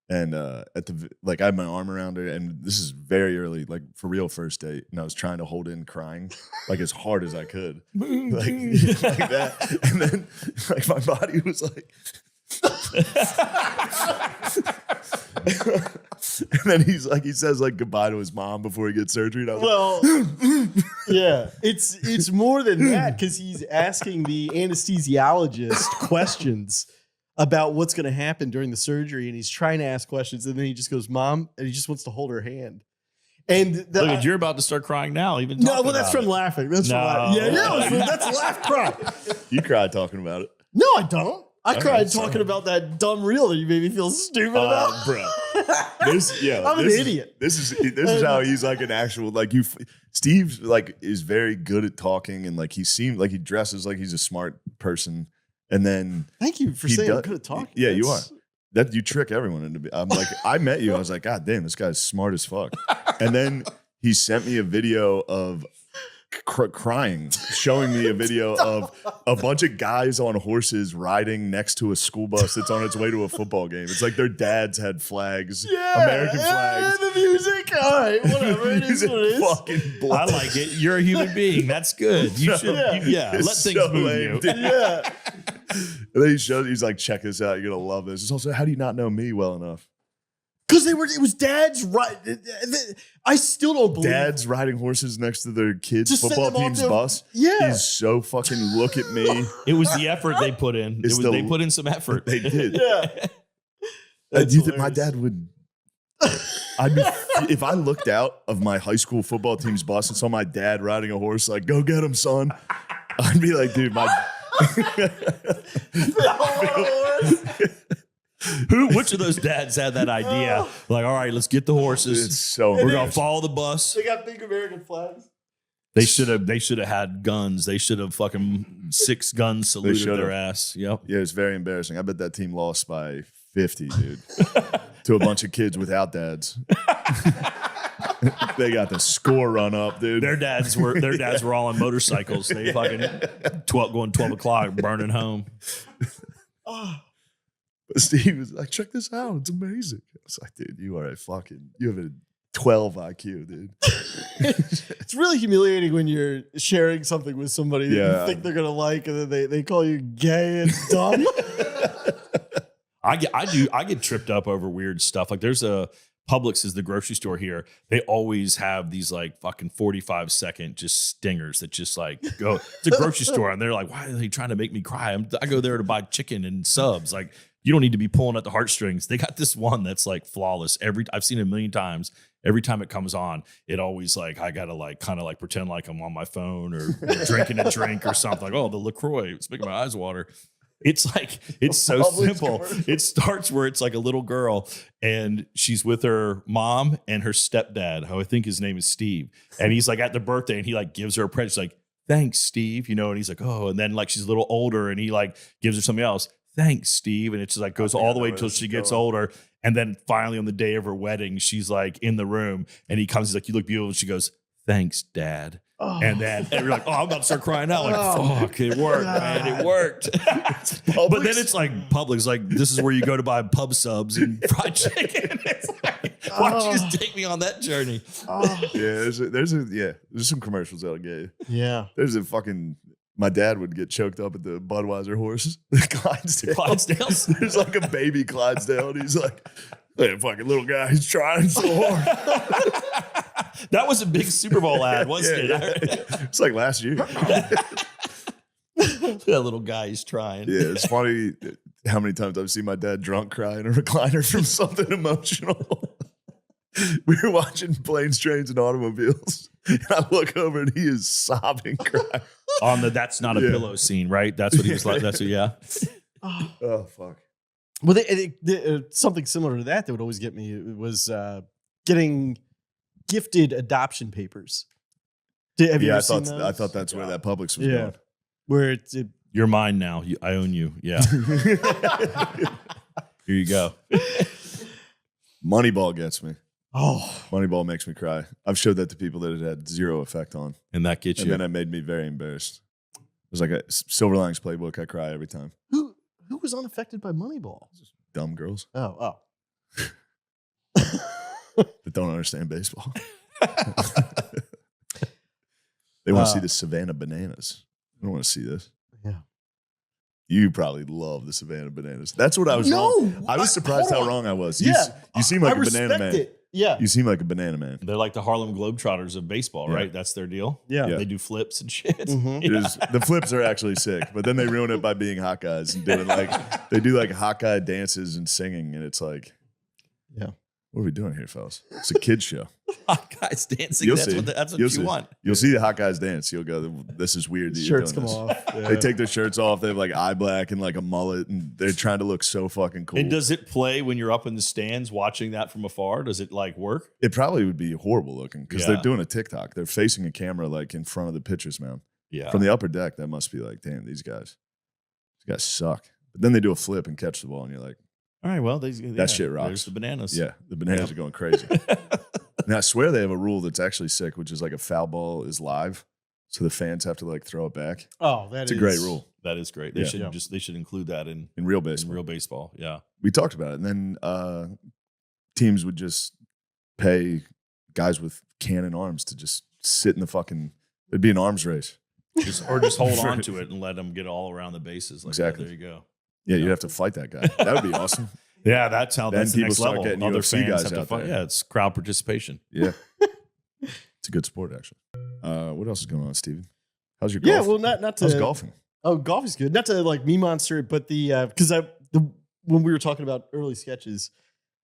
Speaker 6: And at the I had my arm around her, and this is very early, like for real first date, and I was trying to hold in crying like as hard as I could, like that, and then like my body was like. And then he says like goodbye to his mom before he gets surgery. And I was
Speaker 7: Well, yeah, it's more than that because he's asking the anesthesiologist questions about what's going to happen during the surgery, and he's trying to ask questions, and then he just goes, "Mom," and he just wants to hold her hand. And
Speaker 8: Look, at you're about to start crying now. Even
Speaker 7: no,
Speaker 8: talking
Speaker 7: well, that's
Speaker 8: about
Speaker 7: from
Speaker 8: it.
Speaker 7: laughing. That's
Speaker 8: No.
Speaker 7: from laughing. Yeah, that's laugh cry.
Speaker 6: you cried talking about it.
Speaker 7: No, I don't. I
Speaker 6: Okay,
Speaker 7: cried
Speaker 6: sorry.
Speaker 7: talking about that dumb reel that you made me feel stupid about.
Speaker 6: Bro,
Speaker 7: I'm an idiot.
Speaker 6: This is how he's like an actual like you. Steve like is very good at talking and like he seems like he dresses like he's a smart person. And then
Speaker 7: Thank you for saying I'm good at talking.
Speaker 6: Yeah, you are. That you trick everyone into. I'm like, I met you. I was like, God damn, this guy's smart as fuck. And then he sent me a video of crying, showing me a video of a bunch of guys on horses riding next to a school bus that's on its way to a football game. It's like their dads had flags, American flags.
Speaker 7: The music. All right, whatever. It is what it is.
Speaker 6: Fucking
Speaker 8: I like it. You're a human being. That's good. You should. Let
Speaker 6: It's
Speaker 8: things
Speaker 6: so
Speaker 8: move
Speaker 6: lame,
Speaker 8: you.
Speaker 6: dude.
Speaker 7: Yeah.
Speaker 6: And then he's like, check this out. You're gonna love this. It's also, how do you not know me well enough?
Speaker 7: Because it was dads right. I still don't believe
Speaker 6: Dads riding horses next to their kids'
Speaker 7: Just send
Speaker 6: football
Speaker 7: them off
Speaker 6: team's
Speaker 7: to-
Speaker 6: bus.
Speaker 7: Yeah.
Speaker 6: He's so fucking look at me.
Speaker 8: It was the effort they put in.
Speaker 6: It's
Speaker 8: They put in some effort.
Speaker 6: They did.
Speaker 7: Yeah.
Speaker 6: Do you think my dad would? I'd be if I looked out of my high school football team's bus and saw my dad riding a horse, like, go get him, son. I'd be like, dude, my.
Speaker 8: Which of those dads had that idea? Like, all right, let's get the horses.
Speaker 6: It's so.
Speaker 8: We're gonna follow the bus.
Speaker 7: They got big American flags.
Speaker 8: They should have had guns. They should have fucking 6 guns saluted
Speaker 6: should've.
Speaker 8: their ass. Yep.
Speaker 6: Yeah, it's very embarrassing. I bet that team lost by 50, dude, to a bunch of kids without dads. They got the score run up, dude.
Speaker 8: Their dads were all on motorcycles. They fucking going 12 o'clock, burning home.
Speaker 6: But Steve was like, check this out. It's amazing. I was like, dude, you have a 12 IQ, dude.
Speaker 7: It's really humiliating when you're sharing something with somebody that
Speaker 6: Yeah.
Speaker 7: you think they're gonna like, and then they call you gay and dumb.
Speaker 8: I get tripped up over weird stuff. Like there's a Publix is the grocery store here. They always have these like fucking 45-second just stingers that just like go. It's a grocery store, and they're like, why are they trying to make me cry? I go there to buy chicken and subs. Like you don't need to be pulling at the heartstrings. They got this one that's like flawless. I've seen it a million times. Every time it comes on, it always like I gotta like kind of like pretend like I'm on my phone or drinking a drink or something. Like, oh, the LaCroix, it's making my eyes water. It's like, it's so simple. It starts where it's like a little girl and she's with her mom and her stepdad, who I think his name is Steve. And he's like at the birthday and he like gives her a present. She's like, thanks, Steve. You know, and he's like, oh, and then like she's a little older and he like gives her something else. Thanks, Steve. And it just like goes all the way until she gets older. And then finally on the day of her wedding, she's like in the room and he comes, he's like, you look beautiful. And she goes, thanks, Dad. And then and you're like, oh, I'm about to start crying out. Like, fuck, it worked, man. It worked. But then it's like Publix, like, this is where you go to buy pub subs and fried chicken. It's like, why don't you just take me on that journey?
Speaker 6: Yeah, there's some commercials that'll get you.
Speaker 7: Yeah.
Speaker 6: There's a fucking. My dad would get choked up at the Budweiser horse, the Clydesdale.
Speaker 8: Clydesdales?
Speaker 6: There's like a baby Clydesdale, and he's like, that fucking little guy, he's trying so hard.
Speaker 8: That was a big Super Bowl ad, wasn't it?
Speaker 6: It's like last year.
Speaker 8: That little guy, he's trying.
Speaker 6: Yeah, it's funny how many times I've seen my dad drunk cry in a recliner from something emotional. We were watching Planes, Trains, and Automobiles, and I look over and he is sobbing, crying.
Speaker 8: On the That's Not a Pillow scene, right? That's what he was like. That's what, yeah.
Speaker 6: Oh, fuck.
Speaker 7: Well, something similar to that would always get me was getting gifted adoption papers. Have you ever seen those?
Speaker 6: I thought that's where that Publix was
Speaker 7: Yeah.
Speaker 6: going.
Speaker 7: Where
Speaker 8: You're mine now. I own you. Yeah. Here you go.
Speaker 6: Moneyball gets me.
Speaker 7: oh
Speaker 6: Moneyball makes me cry. I've showed that to people that it had zero effect on.
Speaker 8: And that gets
Speaker 6: And
Speaker 8: you.
Speaker 6: then it made me very embarrassed. It was like a Silver Linings Playbook. I cry every time.
Speaker 7: who was unaffected by Moneyball?
Speaker 6: Dumb girls
Speaker 7: Oh.
Speaker 6: that don't understand baseball. They want to see the Savannah Bananas. I don't want to see this.
Speaker 7: Yeah.
Speaker 6: You probably love the Savannah Bananas. That's what I was wrong. I was surprised how wrong I was. You seem like
Speaker 7: I
Speaker 6: a banana
Speaker 7: respect
Speaker 6: man.
Speaker 7: it. Yeah.
Speaker 6: You seem like a banana man.
Speaker 8: They're like the Harlem Globetrotters of baseball,
Speaker 6: Yeah.
Speaker 8: right? That's their deal.
Speaker 7: Yeah.
Speaker 6: Yeah.
Speaker 8: They do flips and shit.
Speaker 7: Mhm.
Speaker 6: It is, the flips are actually sick, but then they ruin it by being hot guys and doing like they do like hot guy dances and singing, and it's like,
Speaker 7: Yeah.
Speaker 6: What are we doing here, fellas? It's a kid's show.
Speaker 3: Hot guys dancing.
Speaker 6: You'll
Speaker 3: That's
Speaker 6: see.
Speaker 3: what
Speaker 6: You'll
Speaker 3: you
Speaker 6: see.
Speaker 3: want.
Speaker 6: You'll see the hot guys dance. You'll go, this is weird that
Speaker 7: Shirts
Speaker 6: you're
Speaker 7: come
Speaker 6: doing this.
Speaker 7: off. Yeah.
Speaker 6: They take their shirts off. They have like eye black and like a mullet, and they're trying to look so fucking cool.
Speaker 8: And does it play when you're up in the stands watching that from afar? Does it like work?
Speaker 6: It probably would be horrible looking because
Speaker 8: Yeah.
Speaker 6: they're doing a TikTok. They're facing a camera like in front of the pitcher's mound.
Speaker 8: Yeah.
Speaker 6: From the upper deck, that must be like, damn, these guys suck. But then they do a flip and catch the ball, and you're like,
Speaker 8: All right. Well,
Speaker 6: That shit rocks.
Speaker 8: There's the bananas.
Speaker 6: yeah, the bananas are going crazy. And I swear they have a rule that's actually sick, which is like a foul ball is live, so the fans have to like throw it back.
Speaker 7: Oh,
Speaker 6: It's a great rule
Speaker 8: That is great. They
Speaker 6: Yeah.
Speaker 8: should
Speaker 7: Yeah.
Speaker 8: they should include that in
Speaker 6: in real baseball.
Speaker 8: real baseball. Yeah.
Speaker 6: We talked about it, and then teams would just pay guys with cannon arms to just sit in the fucking. It'd be an arms race.
Speaker 8: Just hold on to it and let them get all around the bases. Like
Speaker 6: Exactly.
Speaker 8: There you go.
Speaker 6: Yeah, you'd have to fight that guy. That would be awesome.
Speaker 8: Yeah, that's how
Speaker 6: Then
Speaker 8: that's the
Speaker 6: people
Speaker 8: next
Speaker 6: start
Speaker 8: level.
Speaker 6: getting
Speaker 8: Other
Speaker 6: UFC
Speaker 8: fans
Speaker 6: guys
Speaker 8: have to
Speaker 6: out
Speaker 8: fight.
Speaker 6: there.
Speaker 8: Yeah, it's crowd participation.
Speaker 6: Yeah, it's a good sport actually. What else is going on, Steven? How's your golf?
Speaker 7: Yeah, well, not to
Speaker 6: How's golfing?
Speaker 7: Oh, golf is good. Not to like me monster it, but because when we were talking about early sketches,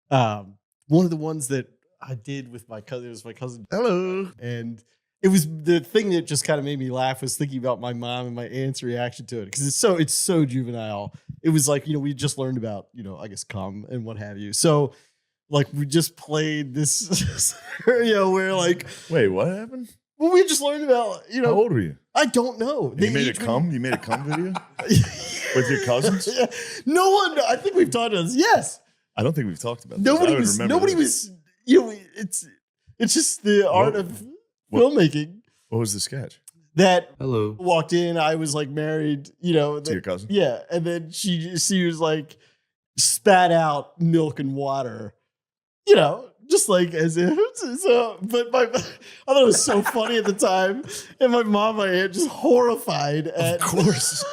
Speaker 7: one of the ones that I did with my cousin, it was my cousin.
Speaker 6: Hello.
Speaker 7: And it was the thing that just kind of made me laugh was thinking about my mom and my aunt's reaction to it because it's so juvenile. It was like, we just learned about, I guess cum and what have you. So like we just played this scenario where like,
Speaker 6: Wait, what happened?
Speaker 7: well, we just learned about,
Speaker 6: How old were you?
Speaker 7: I don't know.
Speaker 6: You made a cum? You made a cum video with your cousins?
Speaker 7: Yeah. No one, I think we've talked about this. Yes.
Speaker 6: I don't think we've talked about this.
Speaker 7: Nobody
Speaker 6: I don't
Speaker 7: was,
Speaker 6: remember
Speaker 7: nobody
Speaker 6: this.
Speaker 7: was, it's just the art of filmmaking
Speaker 6: What was the sketch?
Speaker 7: that
Speaker 5: Hello.
Speaker 7: walked in. I was like married,
Speaker 6: To your cousin?
Speaker 7: yeah. And then she was like spat out milk and water, just like as if, so, but I thought it was so funny at the time. And my mom, my aunt just horrified at,
Speaker 6: Of course.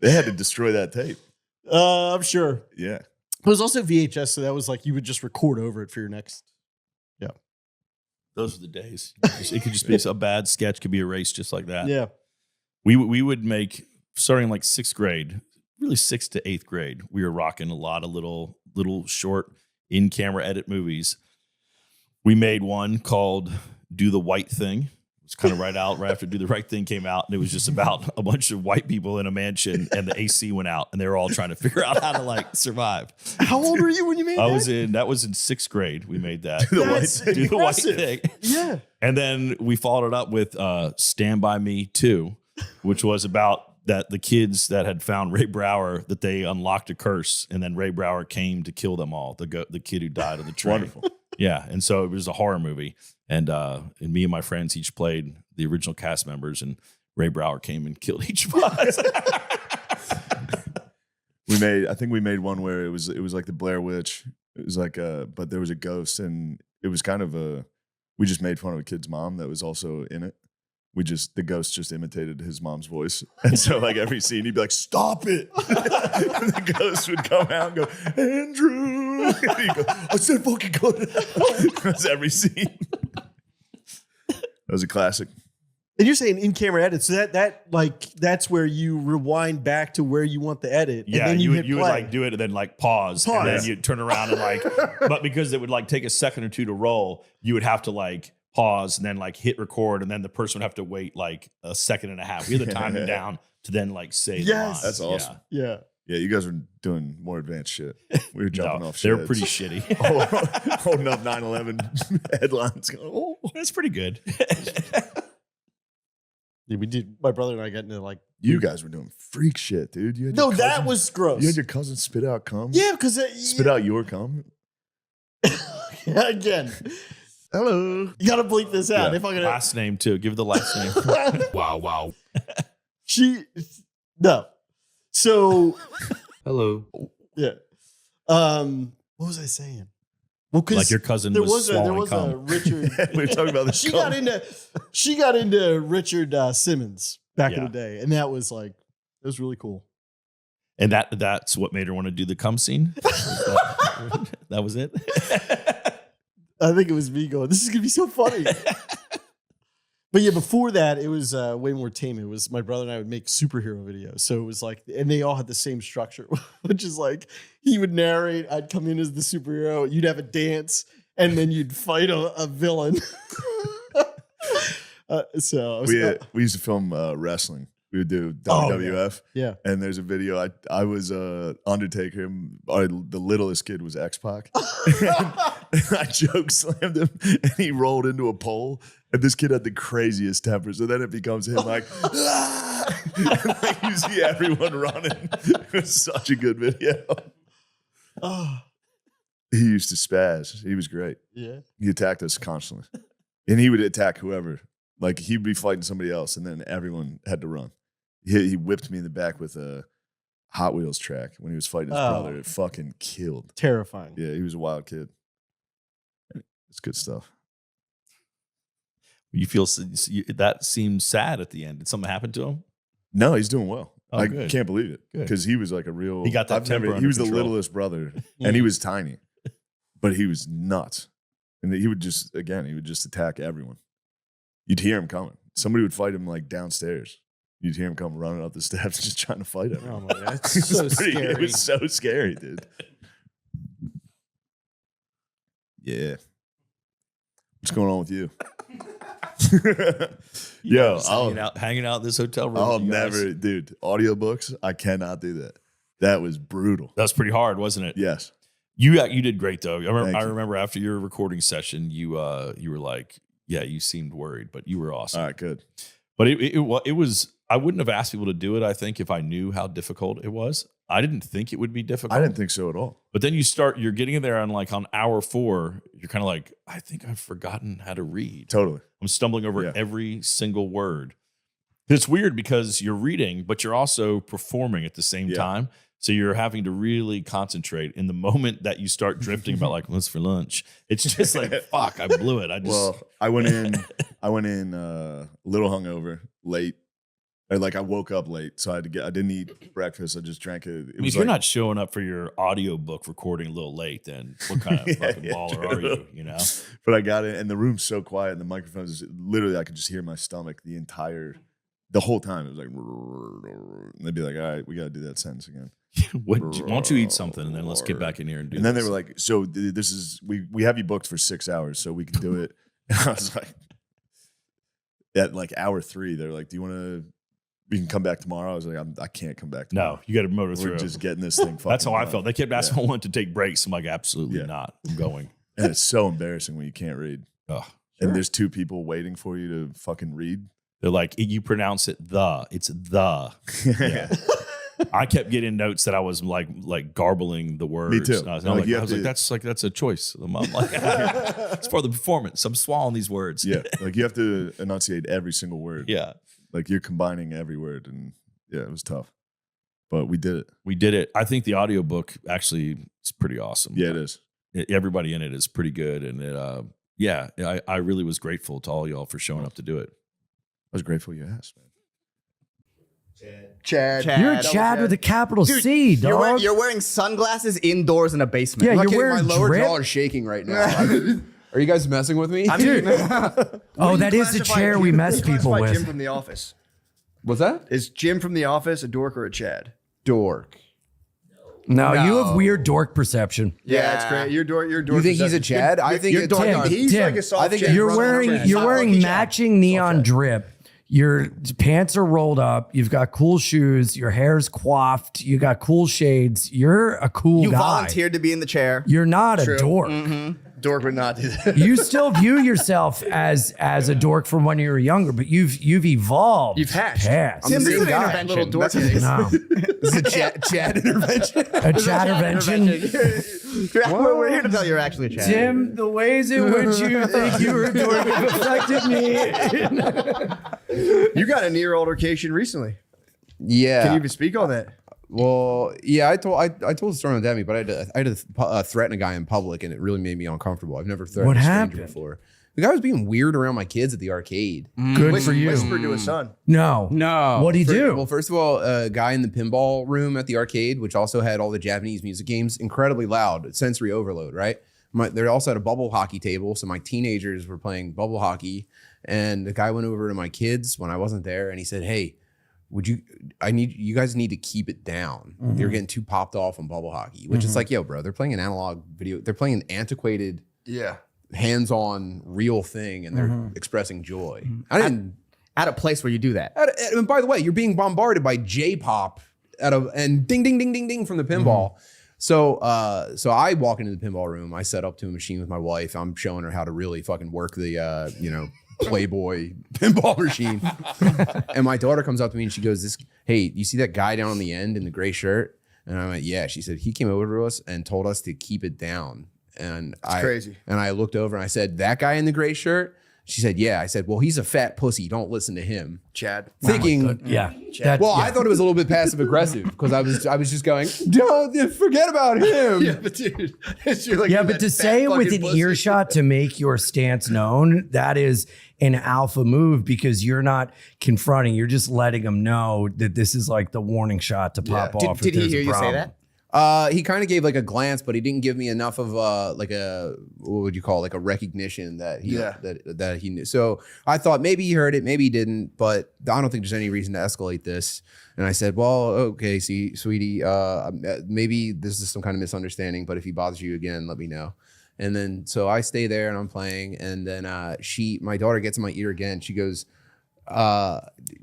Speaker 6: They had to destroy that tape.
Speaker 7: I'm sure.
Speaker 6: Yeah.
Speaker 7: It was also VHS. So that was like, you would just record over it for your next.
Speaker 8: Those are the days. It could just be a bad sketch could be erased just like that.
Speaker 7: Yeah.
Speaker 8: We would make starting like 6th grade, really 6th to 8th grade. We were rocking a lot of little short in-camera edit movies. We made one called Do the White Thing. It was kind of right after Do the Right Thing came out, and it was just about a bunch of white people in a mansion, and the AC went out, and they were all trying to figure out how to like survive.
Speaker 7: How old were you when you made that?
Speaker 8: That was in 6th grade. We made that.
Speaker 7: That's
Speaker 8: Do the White
Speaker 7: impressive.
Speaker 8: Thing.
Speaker 7: Yeah.
Speaker 8: And then we followed it up with Stand By Me 2, which was about that the kids that had found Ray Brower, that they unlocked a curse, and then Ray Brower came to kill them all, the kid who died on the train.
Speaker 6: Wonderful.
Speaker 8: Yeah, and so it was a horror movie. And me and my friends each played the original cast members, and Ray Brower came and killed each of us.
Speaker 6: I think we made one where it was like the Blair Witch. It was like but there was a ghost, and it was kind of we just made fun of a kid's mom that was also in it. The ghost just imitated his mom's voice. And so like every scene he'd be like, "Stop it." And the ghost would come out and go, "Andrew." And he'd go, "I said fucking go." That was every scene. That was a classic.
Speaker 7: And you're saying in-camera edit, so that's where you rewind back to where you want the edit.
Speaker 8: Yeah,
Speaker 7: and then
Speaker 8: you
Speaker 7: hit
Speaker 8: would
Speaker 7: play.
Speaker 8: like do it and then like pause. And then you'd turn around and like, but because it would like take a second or two to roll, you would have to like pause and then like hit record, and then the person would have to wait like a second and a half. We had the timing down to then like say the
Speaker 7: Yes.
Speaker 8: line.
Speaker 6: That's awesome.
Speaker 7: Yeah.
Speaker 6: Yeah, you guys were doing more advanced shit. We were jumping
Speaker 8: No,
Speaker 6: off
Speaker 8: they were
Speaker 6: sheds.
Speaker 8: pretty shitty.
Speaker 6: Holding up 9/11 headlines. Going, oh.
Speaker 8: That's pretty good.
Speaker 7: Yeah, we did. My brother and I got into like.
Speaker 6: You guys were doing freak shit, dude. You had
Speaker 7: No,
Speaker 6: your
Speaker 7: that
Speaker 6: cousin-
Speaker 7: was gross.
Speaker 6: You had your cousin spit out cum?
Speaker 7: Yeah, because
Speaker 6: Spit out your cum?
Speaker 7: again.
Speaker 6: Hello.
Speaker 7: You got to bleep this out.
Speaker 6: Yeah.
Speaker 7: If I'm gonna.
Speaker 8: Last name too. Give the last name.
Speaker 5: Wow.
Speaker 7: No. So
Speaker 5: Hello.
Speaker 7: yeah. What was I saying? Well, because
Speaker 8: Like your cousin
Speaker 7: there
Speaker 8: was
Speaker 7: was a
Speaker 8: swallowing cum.
Speaker 7: Richard.
Speaker 6: We were talking about the
Speaker 7: she
Speaker 6: cum.
Speaker 7: got into Richard Simmons back in
Speaker 8: Yeah.
Speaker 7: the day, and that was like it was really cool.
Speaker 8: And that's what made her want to do the cum scene. That was it.
Speaker 7: I think it was me going, "This is gonna be so funny." But yeah, before that, it was way more tame. It was my brother and I would make superhero videos. So it was like, and they all had the same structure, which is like, He would narrate. I'd come in as the superhero. You'd have a dance, and then you'd fight a villain.
Speaker 6: We used to film wrestling. We would do WWF.
Speaker 7: Yeah.
Speaker 6: And there's a video. I was Undertaker. The littlest kid was X-Pac. And I joke slammed him, and he rolled into a pole. And this kid had the craziest temper. So then it becomes him like, ah! And like you see everyone running. It was such a good video.
Speaker 7: Oh,
Speaker 6: He used to spaz. He was great.
Speaker 7: yeah.
Speaker 6: He attacked us constantly. And he would attack whoever. Like he'd be fighting somebody else, and then everyone had to run. He whipped me in the back with a Hot Wheels track when he was fighting his brother. It fucking killed.
Speaker 7: Terrifying.
Speaker 6: Yeah, he was a wild kid. It's good stuff.
Speaker 8: You feel that seems sad at the end. Did something happen to him?
Speaker 6: No, he's doing well.
Speaker 8: Oh,
Speaker 6: I
Speaker 8: good.
Speaker 6: can't believe it
Speaker 8: Good.
Speaker 6: because he was like a real.
Speaker 8: He got that temper
Speaker 6: He
Speaker 8: under
Speaker 6: was the
Speaker 8: control.
Speaker 6: littlest brother, and he was tiny, but he was nuts. And he would just attack everyone. You'd hear him coming. Somebody would fight him like downstairs. You'd hear him come running up the steps, just trying to fight
Speaker 7: Oh
Speaker 6: everyone.
Speaker 7: my god, it's so scary.
Speaker 6: It was so scary, dude. Yeah. What's going on with you? Yo,
Speaker 8: Just hanging out in this hotel room.
Speaker 6: I'll
Speaker 8: with you guys.
Speaker 6: never, dude. Audiobooks, I cannot do that. That was brutal.
Speaker 8: That was pretty hard, wasn't it?
Speaker 6: Yes.
Speaker 8: You did great though.
Speaker 6: Thank
Speaker 8: I
Speaker 6: you.
Speaker 8: remember after your recording session, you were like, yeah, you seemed worried, but you were awesome.
Speaker 6: All right, good.
Speaker 8: But it was. I wouldn't have asked people to do it. I think if I knew how difficult it was, I didn't think it would be difficult.
Speaker 6: I didn't think so at all.
Speaker 8: But then you're getting in there on hour 4. You're kind of like, I think I've forgotten how to read.
Speaker 6: Totally.
Speaker 8: I'm stumbling over
Speaker 6: Yeah.
Speaker 8: every single word. It's weird because you're reading, but you're also performing at the same
Speaker 6: Yeah.
Speaker 8: time. So you're having to really concetrate. In the moment that you start drifting about like, what's for lunch? It's just like, fuck, I blew it.
Speaker 6: I went in a little hungover, late. Or like I woke up late, so I didn't eat breakfast. I just drank it.
Speaker 8: I mean, if you're not showing up for your audiobook recording a little late, then what kind of fucking baller are you? You know?
Speaker 6: But I got it, and the room's so quiet, and the microphones literally I could just hear my stomach the whole time. It was like, and they'd be like, "All right, we got to do that sentence again."
Speaker 8: Why don't you eat something and then let's get back in here and do
Speaker 6: And then they
Speaker 8: this.
Speaker 6: were like, "So this is we have you booked for 6 hours, so we can do it." And I was like, at like hour 3, they're like, "Do you want to? We can come back tomorrow." I was like, I can't come back tomorrow.
Speaker 8: No, you got to motor
Speaker 6: We're
Speaker 8: through.
Speaker 6: just getting this thing.
Speaker 8: That's how I
Speaker 6: done.
Speaker 8: felt. They kept asking if I wanted to take breaks. I'm like, absolutely
Speaker 6: Yeah.
Speaker 8: not. I'm going.
Speaker 6: And it's so embarrassing when you can't read.
Speaker 8: Ugh.
Speaker 6: And there's 2 people waiting for you to fucking read.
Speaker 8: They're like, you pronounce it it's the. Yeah. I kept getting notes that I was like garbling the words.
Speaker 6: Me too.
Speaker 8: And I was,
Speaker 6: Like,
Speaker 8: like,
Speaker 6: you
Speaker 8: I
Speaker 6: have
Speaker 8: was
Speaker 6: to-
Speaker 8: like, that's a choice. I'm like, it's for the performance. I'm swallowing these words.
Speaker 6: Yeah. Like you have to enunciate every single word.
Speaker 8: Yeah.
Speaker 6: Like you're combining every word. And yeah, it was tough. But we did it.
Speaker 8: We did it. I think the audiobook actually is pretty awesome.
Speaker 6: Yeah, it is.
Speaker 8: Everybody in it is pretty good. And I really was grateful to all y'all for showing up to do it.
Speaker 6: I was grateful you asked, man.
Speaker 9: Chad.
Speaker 10: You're a Chad with a capital C, dog.
Speaker 9: You're wearing sunglasses indoors in a basement.
Speaker 10: Yeah,
Speaker 1: I'm not
Speaker 10: you're
Speaker 1: kidding,
Speaker 10: wearing
Speaker 1: my lower
Speaker 10: drip?
Speaker 1: jaw is shaking right now. Are you guys messing with me?
Speaker 10: Oh, that is the chair we mess people
Speaker 1: Jim
Speaker 10: with.
Speaker 1: from The Office.
Speaker 4: What's that?
Speaker 1: Is Jim from The Office a dork or a Chad?
Speaker 4: Dork.
Speaker 10: No, you have weird dork perception.
Speaker 1: Yeah, that's great. You're dork. You're dork.
Speaker 11: You think he's a Chad? I think it's
Speaker 10: Tim,
Speaker 1: He's
Speaker 10: Tim,
Speaker 1: like a soft
Speaker 11: I think
Speaker 1: Chad.
Speaker 10: You're
Speaker 1: running
Speaker 10: wearing
Speaker 1: around.
Speaker 10: you're
Speaker 1: Soft
Speaker 10: wearing
Speaker 1: Chad.
Speaker 10: matching neon drip. Your pants are rolled up. You've got cool shoes. Your hair's coiffed. You got cool shades. You're a cool
Speaker 9: You
Speaker 10: guy.
Speaker 9: volunteered to be in the chair.
Speaker 10: You're not
Speaker 1: True.
Speaker 10: a dork.
Speaker 1: Dork would not do that.
Speaker 10: You still view yourself as a dork from when you were younger, but you've evolved.
Speaker 1: You've hatched.
Speaker 10: Past.
Speaker 9: Tim, this is an
Speaker 1: guy.
Speaker 9: intervention.
Speaker 1: Little dork.
Speaker 10: No,
Speaker 11: This is a Chad intervention.
Speaker 10: a chattervention.
Speaker 9: We're here to tell you you're actually a Chad.
Speaker 10: Tim, the ways in which you think you were a dork have affected me.
Speaker 1: You got a near altercation recently.
Speaker 11: Yeah.
Speaker 1: Can you even speak on that?
Speaker 11: Well, yeah, I told the story on Demi, but I had to threaten a guy in public, and it really made me uncomfortable. I've never threatened
Speaker 10: What
Speaker 11: a stranger
Speaker 10: happened?
Speaker 11: before. The guy was being weird around my kids at the arcade.
Speaker 10: Good for you.
Speaker 1: Whispered to his son.
Speaker 10: No. What do you do?
Speaker 11: Well, first of all, a guy in the pinball room at the arcade, which also had all the Japanese music games, incredibly loud, sensory overload, right? They also had a bubble hockey table, so my teenagers were playing bubble hockey, and the guy went over to my kids when I wasn't there, and he said, "Hey, you guys need to keep it down. You're getting too popped off on bubble hockey, which is like, yo, bro, they're playing an analog video. They're playing an antiquated, hands-on real thing, and they're expressing joy. I didn't
Speaker 9: at a place where you do that.
Speaker 11: And by the way, you're being bombarded by J-pop and ding, ding, ding, ding, ding from the pinball. So I walk into the pinball room. I set up to a machine with my wife. I'm showing her how to really fucking work the, Playboy pinball machine. And my daughter comes up to me and she goes, hey, you see that guy down on the end in the gray shirt? And I went, yeah. She said, he came over to us and told us to keep it down. And it's crazy. And I looked over and I said, that guy in the gray shirt? She said, yeah. I said, well, he's a fat pussy. Don't listen to him.
Speaker 1: Chad.
Speaker 11: Thinking,
Speaker 1: Chad.
Speaker 11: I thought it was a little bit passive aggressive because I was just going, don't forget about him.
Speaker 1: Yeah, but dude, you're like,
Speaker 10: but to say it with an earshot to make your stance known, that is an alpha move because you're not confronting. You're just letting them know that this is like the warning shot to pop off.
Speaker 9: Did he hear you say that?
Speaker 11: He kind of gave like a glance, but he didn't give me enough of what would you call it? Like a recognition that he that he knew. So I thought maybe he heard it, maybe he didn't, but I don't think there's any reason to escalate this. And I said, well, okay, see, sweetie, maybe this is some kind of misunderstanding, but if he bothers you again, let me know. And then so I stay there and I'm playing, and then my daughter gets in my ear again. She goes,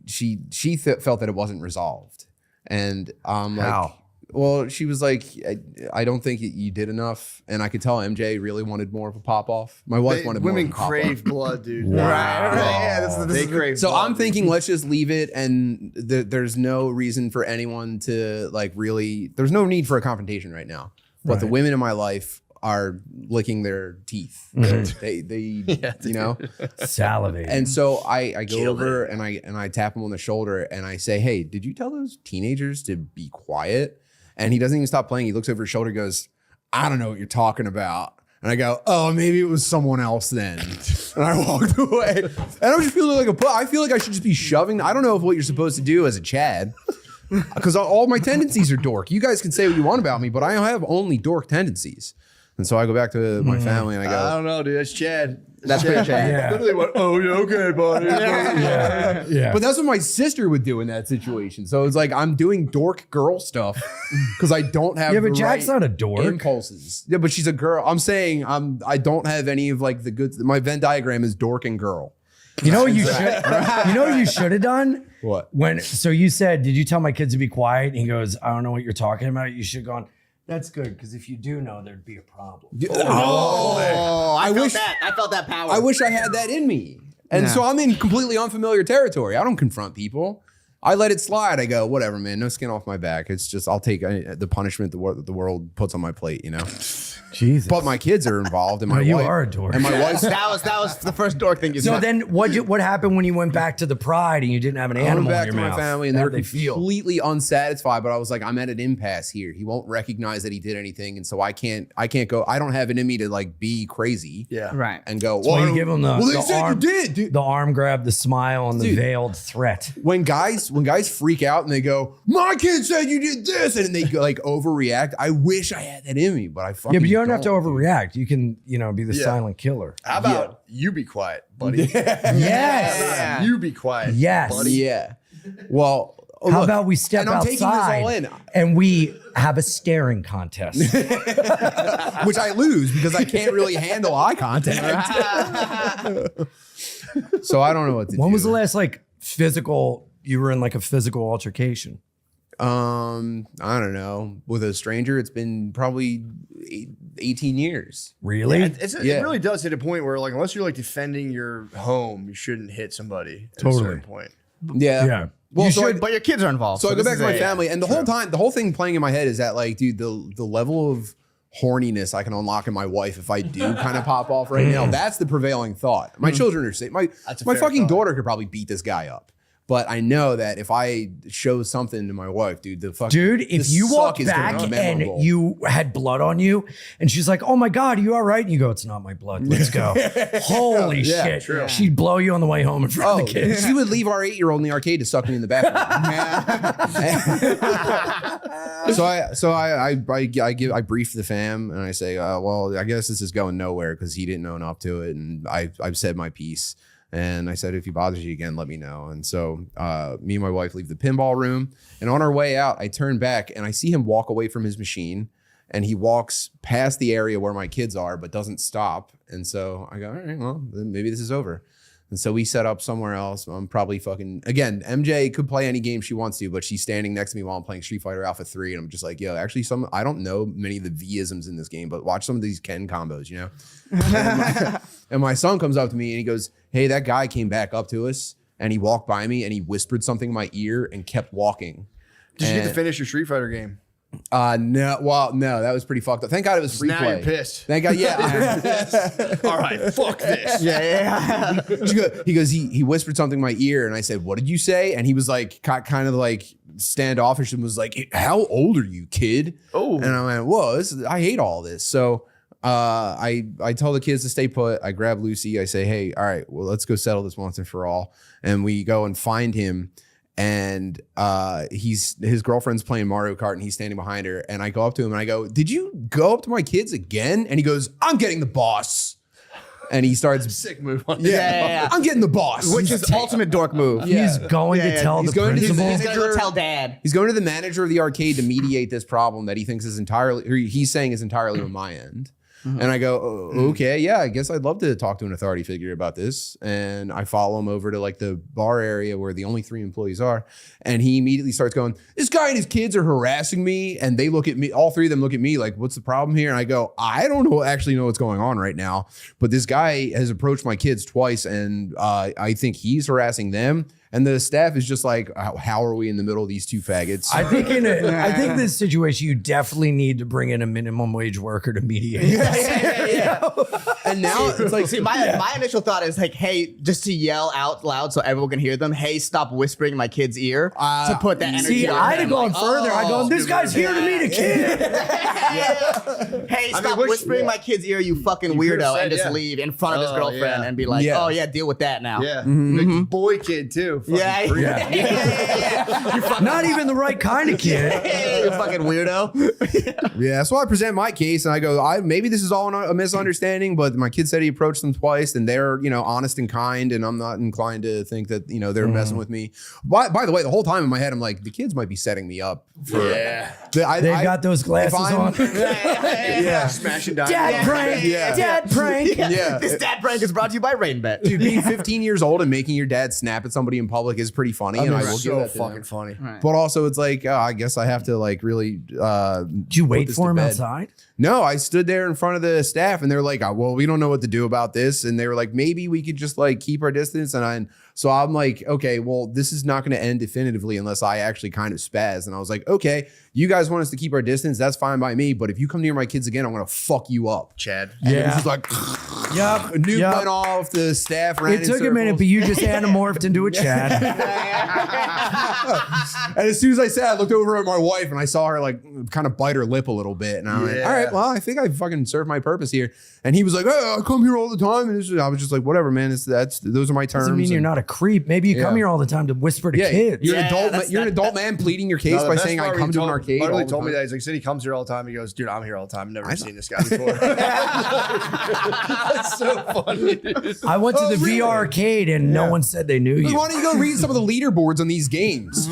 Speaker 11: she felt that it wasn't resolved, and I'm like. Well, she was like, I don't think you did enough. And I could tell MJ really wanted more of a pop-off. My wife wanted more of a pop-off.
Speaker 1: Women crave blood, dude.
Speaker 10: Wow.
Speaker 1: Right. Yeah, they crave
Speaker 11: so
Speaker 1: blood.
Speaker 11: I'm thinking, let's just leave it. And there's no reason for anyone to there's no need for a confrontation right now. But the women in my life are licking their teeth. They
Speaker 10: salivate.
Speaker 11: And so I go over and I tap him on the shoulder and I say, hey, did you tell those teenagers to be quiet? And he doesn't even stop playing. He looks over his shoulder and goes, I don't know what you're talking about. And I go, oh, maybe it was someone else then. And I walked away. And I was just feeling like I feel like I should just be shoving. I don't know what you're supposed to do as a Chad. Because all my tendencies are dork. You guys can say what you want about me, but I have only dork tendencies. And so I go back to my family and I go,
Speaker 1: I don't know, dude. That's Chad.
Speaker 9: That's pretty Chad.
Speaker 10: Yeah.
Speaker 1: Literally went, oh, yeah, okay, buddy.
Speaker 10: Yeah.
Speaker 11: But that's what my sister would do in that situation. So it's like I'm doing dork girl stuff because I don't have
Speaker 10: but
Speaker 11: the
Speaker 10: Jack's
Speaker 11: right
Speaker 10: not a dork.
Speaker 11: impulses. Yeah, but she's a girl. I'm saying I don't have any of like the good. My Venn diagram is dork and girl.
Speaker 10: You know what you should. You know what you should have done.
Speaker 11: What?
Speaker 10: So you said, did you tell my kids to be quiet? And he goes, I don't know what you're talking about. You should have gone. That's good because if you do know, there'd be a problem.
Speaker 9: I felt that power.
Speaker 11: I wish I had that in me. And so I'm in completely unfamiliar territory. I don't confront people. I let it slide. I go, whatever, man. No skin off my back. It's just I'll take the punishment the world puts on my plate,
Speaker 10: Jesus.
Speaker 11: But my kids are involved, and my
Speaker 10: you
Speaker 11: wife,
Speaker 10: are a dork.
Speaker 11: and my wife's.
Speaker 9: that was the first dork thing you
Speaker 10: So
Speaker 9: said.
Speaker 10: then what happened when you went back to the Pride and you didn't have an
Speaker 11: I went
Speaker 10: animal
Speaker 11: back
Speaker 10: in
Speaker 11: to
Speaker 10: your
Speaker 11: my
Speaker 10: mouth?
Speaker 11: family, and they
Speaker 10: How'd
Speaker 11: were completely unsatisfied. But I was like, I'm at an impasse here. He won't recognize that he did anything, and so I can't go. I don't have it in me to like be crazy,
Speaker 9: Right.
Speaker 11: and go.
Speaker 10: Well, you give them
Speaker 11: they said
Speaker 10: arm,
Speaker 11: you did, dude.
Speaker 10: the arm grab, the smile, and the
Speaker 11: Dude.
Speaker 10: veiled threat.
Speaker 11: When guys freak out and they go, my kid said you did this, and they like overreact. I wish I had that in me, but I fucking
Speaker 10: Yeah, but you don't have to
Speaker 11: dude.
Speaker 10: overreact. You can, be the silent killer.
Speaker 1: How about you be quiet, buddy?
Speaker 10: Yes.
Speaker 1: You be quiet.
Speaker 10: Yes.
Speaker 1: buddy.
Speaker 11: Yeah. Well,
Speaker 10: How
Speaker 11: look,
Speaker 10: about we step
Speaker 11: and I'm taking this all
Speaker 10: outside
Speaker 11: in.
Speaker 10: and we have a staring contest?
Speaker 11: Which I lose because I can't really handle eye contact. So I don't know what to do.
Speaker 10: When was the last you were in like a physical altercation?
Speaker 11: I don't know. With a stranger, it's been probably 18 years.
Speaker 10: Really?
Speaker 1: Yeah, it really does hit a point where, like, unless you're like defending your home, you shouldn't hit somebody at a certain point.
Speaker 11: Yeah.
Speaker 10: Yeah.
Speaker 11: Well,
Speaker 9: But your kids are involved.
Speaker 11: So I go
Speaker 9: this
Speaker 11: back
Speaker 9: is
Speaker 11: to my
Speaker 9: a-
Speaker 11: family, and the whole thing playing in my head is that, like, dude, the level of horniness I can unlock in my wife if I do kind of pop off right now. That's the prevailing thought. My children are safe. My
Speaker 1: fair
Speaker 11: fucking
Speaker 1: thought.
Speaker 11: daughter could probably beat this guy up. But I know that if I show something to my wife, dude,
Speaker 10: If you walk back and you had blood on you, and she's like, "Oh my God, are you all right?" And you go, "It's not my blood. Let's go." Holy shit!
Speaker 1: true.
Speaker 10: She'd blow you on the way home in front of the kids.
Speaker 11: She would leave our 8-year-old in the arcade to suck me in the bathroom. I brief the fam and I say, well, I guess this is going nowhere because he didn't own up to it, and I've said my piece. And I said, if he bothers you again, let me know. And so me and my wife leave the pinball room. And on our way out, I turn back and I see him walk away from his machine. And he walks past the area where my kids are, but doesn't stop. And so I go, all right, well, then maybe this is over. And so we set up somewhere else. I'm probably again, MJ could play any game she wants to, but she's standing next to me while I'm playing Street Fighter Alpha 3. And I'm just like, yo, actually I don't know many of the V-isms in this game, but watch some of these Ken combos, you know? and my son comes up to me and he goes, hey, that guy came back up to us and he walked by me and he whispered something in my ear and kept walking.
Speaker 1: Did you get to finish your Street Fighter game?
Speaker 11: No, that was pretty fucked up. Thank God it was free
Speaker 1: now
Speaker 11: play.
Speaker 1: You're pissed.
Speaker 11: Thank God, yeah.
Speaker 1: All right, fuck this.
Speaker 9: Yeah.
Speaker 11: He goes, he whispered something in my ear, and I said, "What did you say?" And he was like, kind of like standoffish, and was like, "How old are you, kid?"
Speaker 1: Oh,
Speaker 11: and I went, "Whoa, I hate all this." So I tell the kids to stay put. I grab Lucy. I say, "Hey, all right, well, let's go settle this once and for all." And we go and find him. And his girlfriend's playing Mario Kart and he's standing behind her. And I go up to him and I go, "Did you go up to my kids again?" And he goes, "I'm getting the boss." And he starts
Speaker 1: sick move on
Speaker 9: Yeah.
Speaker 11: I'm getting the boss.
Speaker 9: Which is ultimate dork move.
Speaker 10: He's going to tell the principal.
Speaker 9: He's gonna go tell dad.
Speaker 11: He's going to the manager of the arcade to mediate this problem that he thinks is entirely, or he's saying is entirely on my end. And I go, okay, yeah, I guess I'd love to talk to an authority figure about this. And I follow him over to like the bar area where the only 3 employees are. And he immediately starts going, "This guy and his kids are harassing me." And they look at me, all 3 of them look at me like, "What's the problem here?" And I go, "I don't actually know what's going on right now. But this guy has approached my kids twice and I think he's harassing them." And the staff is just like, "How are we in the middle of these 2 faggots?"
Speaker 10: I think this situation, you definitely need to bring in a minimum wage worker to mediate.
Speaker 9: Yeah.
Speaker 11: And now it's like,
Speaker 9: see, my initial thought is like, hey, just to yell out loud so everyone can hear them. Hey, stop whispering in my kid's ear to put that energy.
Speaker 10: See,
Speaker 9: on
Speaker 10: I'd have
Speaker 9: them.
Speaker 10: gone
Speaker 9: Like,
Speaker 10: further. I go, "This guy's here to meet a kid."
Speaker 9: Hey, stop whispering in my kid's ear, you fucking weirdo, and just leave in front of his girlfriend and be like, "Oh yeah, deal with that now."
Speaker 1: Yeah, like, boy kid too.
Speaker 9: Yeah.
Speaker 10: Not even the right kind of kid.
Speaker 9: You fucking weirdo.
Speaker 11: Yeah, so I present my case and I go, maybe this is all a misunderstanding, but my kid said he approached them twice and they're, honest and kind, and I'm not inclined to think that, they're messing with me. By the way, the whole time in my head, I'm like, the kids might be setting me up.
Speaker 10: They've got those glasses on.
Speaker 1: Smashing diamonds.
Speaker 10: Dad prank.
Speaker 11: Yeah.
Speaker 10: Dad prank.
Speaker 11: Yeah.
Speaker 9: This dad prank is brought to you by RainBet.
Speaker 11: Dude, being 15 years old and making your dad snap at somebody in public is pretty funny. And I will give
Speaker 1: so
Speaker 11: that to
Speaker 1: fucking
Speaker 11: them.
Speaker 1: funny.
Speaker 9: Right.
Speaker 11: But also it's like, I guess I have to like really
Speaker 10: Did you wait for him outside?
Speaker 11: No, I stood there in front of the staff and they're like, "Well, we don't know what to do about this." And they were like, "Maybe we could just like keep our distance." So I'm like, okay, well, this is not going to end definitively unless I actually kind of spaz. And I was like, okay, you guys want us to keep our distance. That's fine by me. But if you come near my kids again, I'm going to fuck you up.
Speaker 1: Chad.
Speaker 11: And it was just like,
Speaker 10: Yep.
Speaker 11: a nuke went off. The staff ran
Speaker 10: It took a minute, but you just anamorphed into a Chad.
Speaker 11: And as soon as I said, I looked over at my wife and I saw her like kind of bite her lip a little bit. And I went, all right, well, I think I fucking served my purpose here. And he was like, "Oh, I come here all the time." And I was just like, whatever, man. Those are my terms.
Speaker 10: Doesn't mean you're not a creep. Maybe you come here all the time to whisper to kids.
Speaker 11: You're an adult man pleading your case by saying I come to an arcade.
Speaker 1: He told me that. He's like, said he comes here all the time. He goes, "Dude, I'm here all the time. I've never seen this guy before." That's so funny. Dude.
Speaker 10: I went to the VR arcade and no one said they knew you.
Speaker 11: Why don't you go read some of the leaderboards on these games?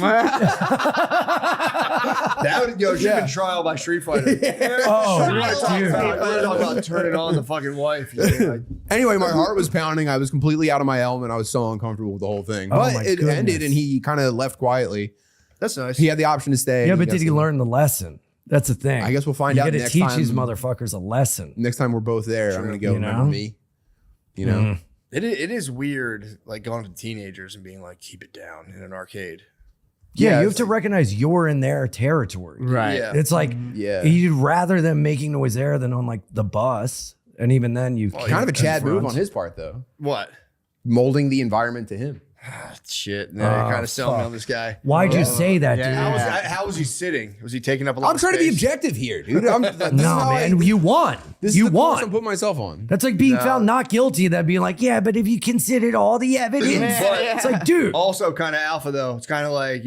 Speaker 1: That would go been trial by Street Fighter.
Speaker 10: Oh,
Speaker 1: dude. Talk about turning on the fucking wife.
Speaker 11: Anyway, my heart was pounding. I was completely out of my element. I was so uncomfortable with the whole thing. But it ended and he kind of left quietly.
Speaker 1: That's nice.
Speaker 11: He had the option to stay.
Speaker 10: Yeah, but did he learn the lesson? That's the thing.
Speaker 11: I guess we'll find out
Speaker 10: You got to
Speaker 11: next
Speaker 10: teach
Speaker 11: time.
Speaker 10: these motherfuckers a lesson.
Speaker 11: Next time we're both there, I'm going to go, remember me? You know?
Speaker 1: It is weird, like going to teenagers and being like, "Keep it down" in an arcade.
Speaker 10: Yeah, you have to recognize you're in their territory.
Speaker 9: Right.
Speaker 1: Yeah.
Speaker 10: It's like
Speaker 11: Yeah.
Speaker 10: you'd rather them making noise there than on like the bus. And even then you
Speaker 11: Kind of a Chad move on his part, though.
Speaker 1: What?
Speaker 11: Molding the environment to him.
Speaker 1: Shit. Now you're kind of selling me on this guy.
Speaker 10: Why'd you say that, dude?
Speaker 1: How was he sitting? Was he taking up a lot
Speaker 11: I'm
Speaker 1: of
Speaker 11: trying to be
Speaker 1: space?
Speaker 11: objective here, dude.
Speaker 10: No, man, you won.
Speaker 11: This
Speaker 10: You
Speaker 11: is the course
Speaker 10: won.
Speaker 11: I'm putting myself on.
Speaker 10: That's like being found not guilty. That'd be like, yeah, but if you considered all the evidence, it's like, dude.
Speaker 1: Also kind of alpha, though. It's kind of like,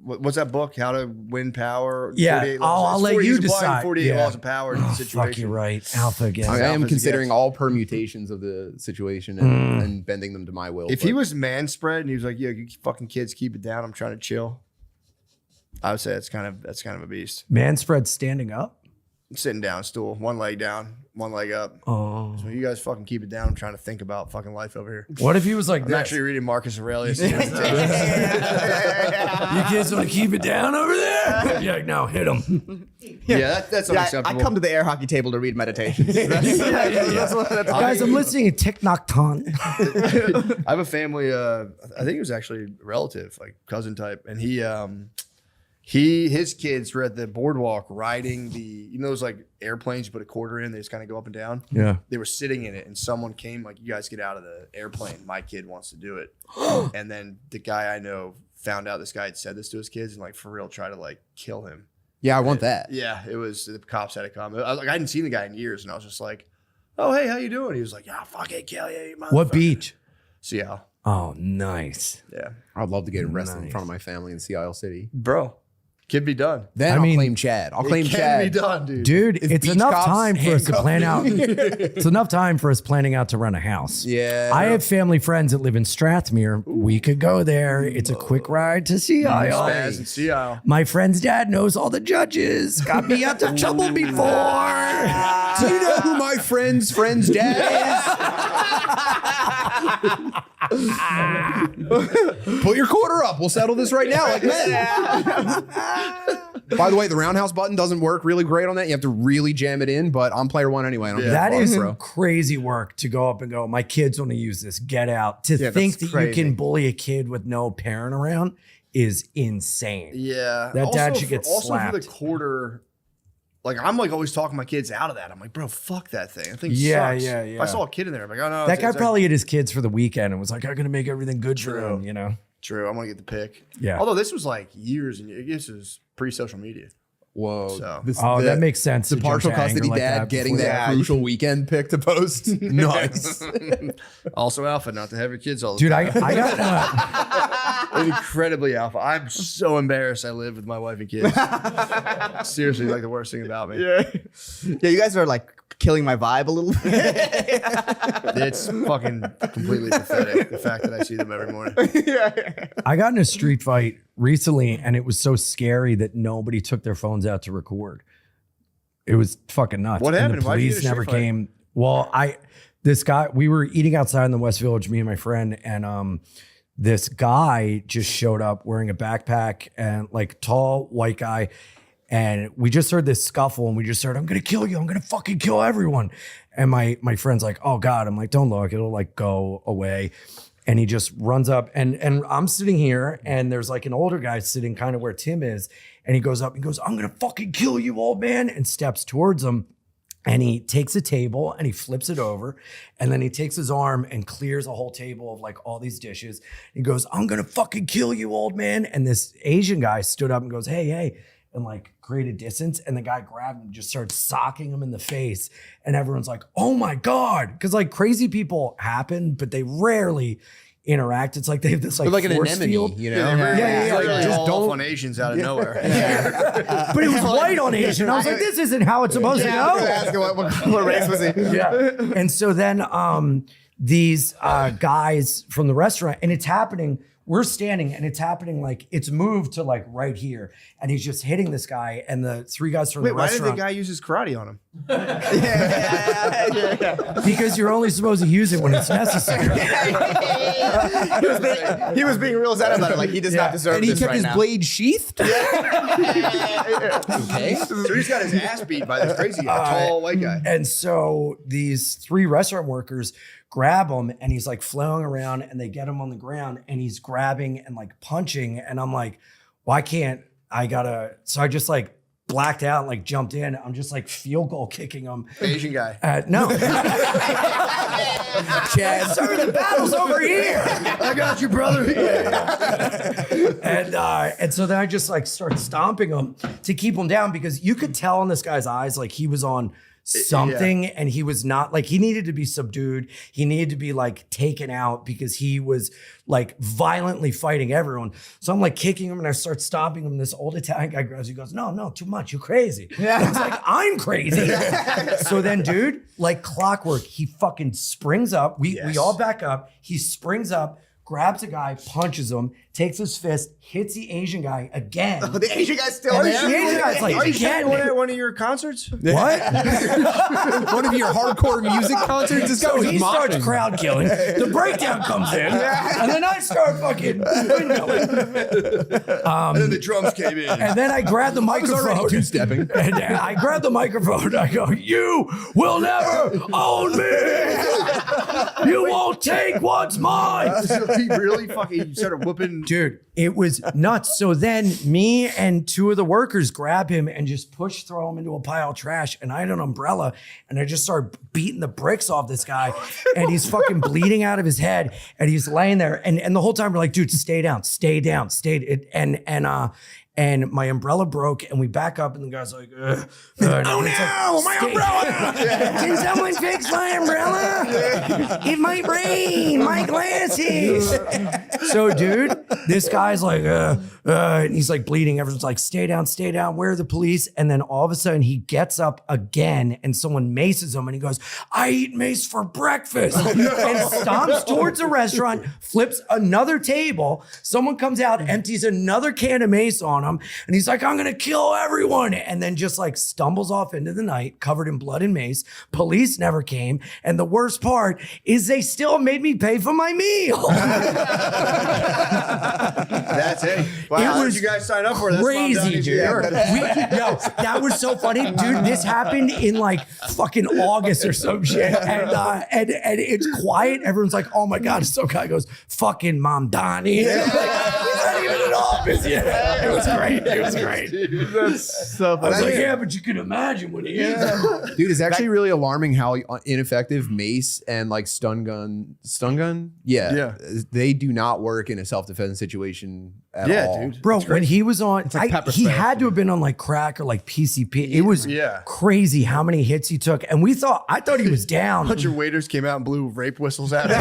Speaker 1: what's that book? How to Win Power.
Speaker 10: Yeah,
Speaker 1: 48 laws.
Speaker 10: I'll
Speaker 1: It's
Speaker 10: let
Speaker 1: 40
Speaker 10: you
Speaker 1: he's applying
Speaker 10: decide.
Speaker 1: 48
Speaker 10: Yeah.
Speaker 1: laws of power in the situation.
Speaker 10: Fuck, you're right. Alpha again.
Speaker 11: I am
Speaker 1: Alpha's
Speaker 11: considering
Speaker 1: against-
Speaker 11: all permutations of the situation and bending them to my will.
Speaker 1: If
Speaker 11: but-
Speaker 1: he was man spread and he was like, "Yeah, you fucking kids, keep it down. I'm trying to chill," I would say that's kind of a beast.
Speaker 10: Man spread standing up.
Speaker 1: Sitting down, stool, one leg down, one leg up.
Speaker 10: Oh.
Speaker 1: So you guys fucking keep it down. I'm trying to think about fucking life over here.
Speaker 10: What if he was like
Speaker 1: I'm
Speaker 10: this?
Speaker 1: actually reading Marcus Aurelius.
Speaker 10: You kids want to keep it down over there? Yeah, no, hit him.
Speaker 1: Yeah, that's
Speaker 9: Yeah,
Speaker 1: unacceptable.
Speaker 9: I come to the air hockey table to read meditations. That's
Speaker 10: Guys, I'm listening to Thich Nhat Hanh.
Speaker 1: I have a family. I think it was actually a relative, like cousin type, and his kids were at the boardwalk riding those like airplanes you put a quarter in, they just kind of go up and down.
Speaker 10: Yeah.
Speaker 1: They were sitting in it, and someone came like, "You guys get out of the airplane. My kid wants to do it." And then the guy I know found out this guy had said this to his kids, and like for real tried to like kill him.
Speaker 11: yeah, I want that.
Speaker 1: Yeah, it was the cops had to come. I hadn't seen the guy in years, and I was just like, "Oh hey, how you doing?" He was like, "Yeah, I'll fucking kill you, you
Speaker 10: What
Speaker 1: motherfucker."
Speaker 10: beach?
Speaker 1: Seattle.
Speaker 10: Oh, nice.
Speaker 1: Yeah,
Speaker 11: I'd love to get arrested in
Speaker 10: Nice.
Speaker 11: front of my family in Sea Isle City.
Speaker 1: bro, could be done.
Speaker 11: Then
Speaker 10: I
Speaker 11: I'll
Speaker 10: mean,
Speaker 11: claim Chad. I'll claim
Speaker 1: It can
Speaker 11: Chad.
Speaker 1: be done, dude.
Speaker 10: Dude,
Speaker 11: If
Speaker 10: it's
Speaker 11: beach
Speaker 10: enough
Speaker 11: cops
Speaker 10: time for us to plan out.
Speaker 11: handcuff
Speaker 10: It's enough time for us planning out to rent a house.
Speaker 11: Yeah.
Speaker 10: I have family friends that live in Strathmere. We could go there. It's a quick ride to Sea Isle.
Speaker 1: Spaz and Seattle.
Speaker 10: My friend's dad knows all the judges. Got me out of trouble before.
Speaker 11: Do you know who my friend's dad is? Put your quarter up. We'll settle this right now, like men. By the way, the roundhouse button doesn't work really great on that. You have to really jam it in, but I'm player one anyway. I don't give a
Speaker 10: That
Speaker 11: fuck,
Speaker 10: is
Speaker 11: bro.
Speaker 10: crazy work to go up and go, my kids want to use this. Get out. To
Speaker 1: Yeah,
Speaker 10: think
Speaker 1: that's
Speaker 10: that you
Speaker 1: crazy.
Speaker 10: can bully a kid with no parent around is insane.
Speaker 1: Yeah,
Speaker 10: That dad
Speaker 1: Also
Speaker 10: should get
Speaker 1: also for
Speaker 10: slapped.
Speaker 1: the quarter. Like I'm like always talking my kids out of that. I'm like, bro, fuck that thing. I think
Speaker 10: Yeah,
Speaker 1: sucks.
Speaker 10: yeah,
Speaker 1: If
Speaker 10: yeah.
Speaker 1: I saw a kid in there, I'm like, oh no,
Speaker 10: That guy probably hit his kids for the weekend and was like, I'm going to make everything good for
Speaker 1: True.
Speaker 10: them, you know?
Speaker 1: True. I'm gonna get the pick.
Speaker 10: Yeah.
Speaker 1: Although this was like years and years. This was pre-social media.
Speaker 11: Whoa.
Speaker 1: So-
Speaker 10: Oh, that makes sense.
Speaker 11: The
Speaker 10: to jump
Speaker 11: partial
Speaker 10: to anger
Speaker 11: custody
Speaker 10: like
Speaker 11: dad
Speaker 10: that
Speaker 11: getting
Speaker 10: before
Speaker 11: that crucial weekend pick to post. Nice.
Speaker 1: Also alpha, not to have your kids all the
Speaker 10: Dude,
Speaker 1: time.
Speaker 10: I got
Speaker 1: incredibly alpha. I'm so embarrassed I live with my wife and kids. Seriously, like the worst thing about me.
Speaker 9: Yeah, you guys are like killing my vibe a little bit.
Speaker 1: It's fucking completely pathetic, the fact that I see them every morning.
Speaker 10: I got in a street fight recently and it was so scary that nobody took their phones out to record. It was fucking nuts.
Speaker 1: What
Speaker 10: And
Speaker 1: happened?
Speaker 10: The
Speaker 1: Why'd you get
Speaker 10: police
Speaker 1: in a
Speaker 10: never
Speaker 1: street fight?
Speaker 10: came. Well, this guy, we were eating outside in the West Village, me and my friend, and this guy just showed up wearing a backpack and like tall white guy. And we just heard this scuffle and we just started, I'm going to kill you. I'm going to fucking kill everyone. And my friend's like, oh God. I'm like, don't look. It'll like go away. And he just runs up and I'm sitting here and there's like an older guy sitting kind of where Tim is. And he goes up and goes, I'm going to fucking kill you, old man. And steps towards him. And he takes a table and he flips it over. And then he takes his arm and clears a whole table of like all these dishes. He goes, I'm going to fucking kill you, old man. And this Asian guy stood up and goes, hey, and like created distance. And the guy grabbed him and just started socking him in the face. And everyone's like, oh my God. Cause like crazy people happen, but they rarely interact. It's like they have this like,
Speaker 11: They're like an
Speaker 10: force
Speaker 11: anemone,
Speaker 10: field.
Speaker 11: you know?
Speaker 10: Yeah.
Speaker 1: Literally
Speaker 10: Just
Speaker 1: all
Speaker 10: don't-
Speaker 1: off on Asians out of nowhere.
Speaker 10: But it was white on Asian. I was like, this isn't how it's supposed to go.
Speaker 9: What race was he?
Speaker 10: Yeah. And so then these guys from the restaurant, and it's happening, we're standing and it's happening like it's moved to like right here. And he's just hitting this guy and the three guys from
Speaker 1: Wait,
Speaker 10: the
Speaker 1: why did
Speaker 10: restaurant.
Speaker 1: the guy use his karate on him?
Speaker 10: Because you're only supposed to use it when it's necessary.
Speaker 9: He was being real sad about it. Like he does not deserve
Speaker 11: And he
Speaker 9: this
Speaker 11: kept
Speaker 9: right
Speaker 11: his
Speaker 9: now.
Speaker 11: blade sheathed?
Speaker 1: Okay. So he's got his ass beat by this crazy guy, tall white guy.
Speaker 10: And so these three restaurant workers grab him and he's like flailing around and they get him on the ground and he's grabbing and like punching. And I'm like, so I just like blacked out and like jumped in. I'm just like field goal kicking him.
Speaker 1: Asian guy.
Speaker 10: No. Chad, sir, the battle's over here. I got you, brother. And so then I just like start stomping him to keep him down because you could tell in this guy's eyes like he was on something, and he was not like, he needed to be subdued. He needed to be like taken out because he was like violently fighting everyone. So I'm like kicking him and I start stopping him. This old Italian guy grabs, he goes, no, too much. You're crazy. I was like, I'm crazy. So then, dude, like clockwork, he fucking springs up. We all back up. He springs up, grabs a guy, punches him, takes his fist, hits the Asian guy again.
Speaker 9: Oh, the Asian guy's still
Speaker 10: And
Speaker 9: there.
Speaker 10: the Asian guy's like,
Speaker 1: Are you
Speaker 10: again.
Speaker 1: at one of your concerts?
Speaker 10: What?
Speaker 11: One of your hardcore music concerts. This guy
Speaker 10: So
Speaker 11: was
Speaker 10: he starts
Speaker 11: moshing.
Speaker 10: crowd killing. The breakdown comes in, and then I start fucking windmilling.
Speaker 1: And then the drums came in.
Speaker 10: And then I grab the microphone.
Speaker 11: Two-stepping.
Speaker 10: And I grab the microphone. I go, "You will never own me. You won't take what's mine."
Speaker 1: So he really fucking started whooping.
Speaker 10: Dude, it was nuts. So then me and two of the workers grab him and just throw him into a pile of trash. And I had an umbrella and I just started beating the bricks off this guy. And he's fucking bleeding out of his head. And he's laying there. And the whole time we're like, dude, stay down. And my umbrella broke and we back up and the guy's like, oh no, my umbrella. Can someone fix my umbrella? It might rain, my glasses. So dude, this guy's like, and he's like bleeding. Everyone's like, stay down. Where are the police? And then all of a sudden he gets up again and someone maces him and he goes, I eat mace for breakfast. And stomps towards a restaurant, flips another table. Someone comes out, empties another can of mace on him. And he's like, I'm going to kill everyone. And then just like stumbles off into the night covered in blood and mace. Police never came. And the worst part is they still made me pay for my meal.
Speaker 1: That's it. Wow,
Speaker 10: It
Speaker 1: how did
Speaker 10: was
Speaker 1: you guys sign up for this?
Speaker 10: crazy, dude. That was so funny, dude. This happened in like fucking August or some shit, and it's quiet. Everyone's like, "Oh my god!" Some guy goes, "Fucking Mom Donnie." He's not even in office yet. It was great.
Speaker 1: That's so
Speaker 10: I was
Speaker 1: funny.
Speaker 10: like, "Yeah, but you can imagine what he is."
Speaker 11: Dude, it's actually really alarming how ineffective mace and like stun gun. Yeah. They do not work in a self-defense situation at all.
Speaker 1: Dude.
Speaker 10: Bro, when he was on,
Speaker 9: like pepper
Speaker 10: he
Speaker 9: spray.
Speaker 10: had to have been on like crack or like PCP. It was crazy how many hits he took, and I thought he was down.
Speaker 1: A bunch of waiters came out and blew rape whistles at him.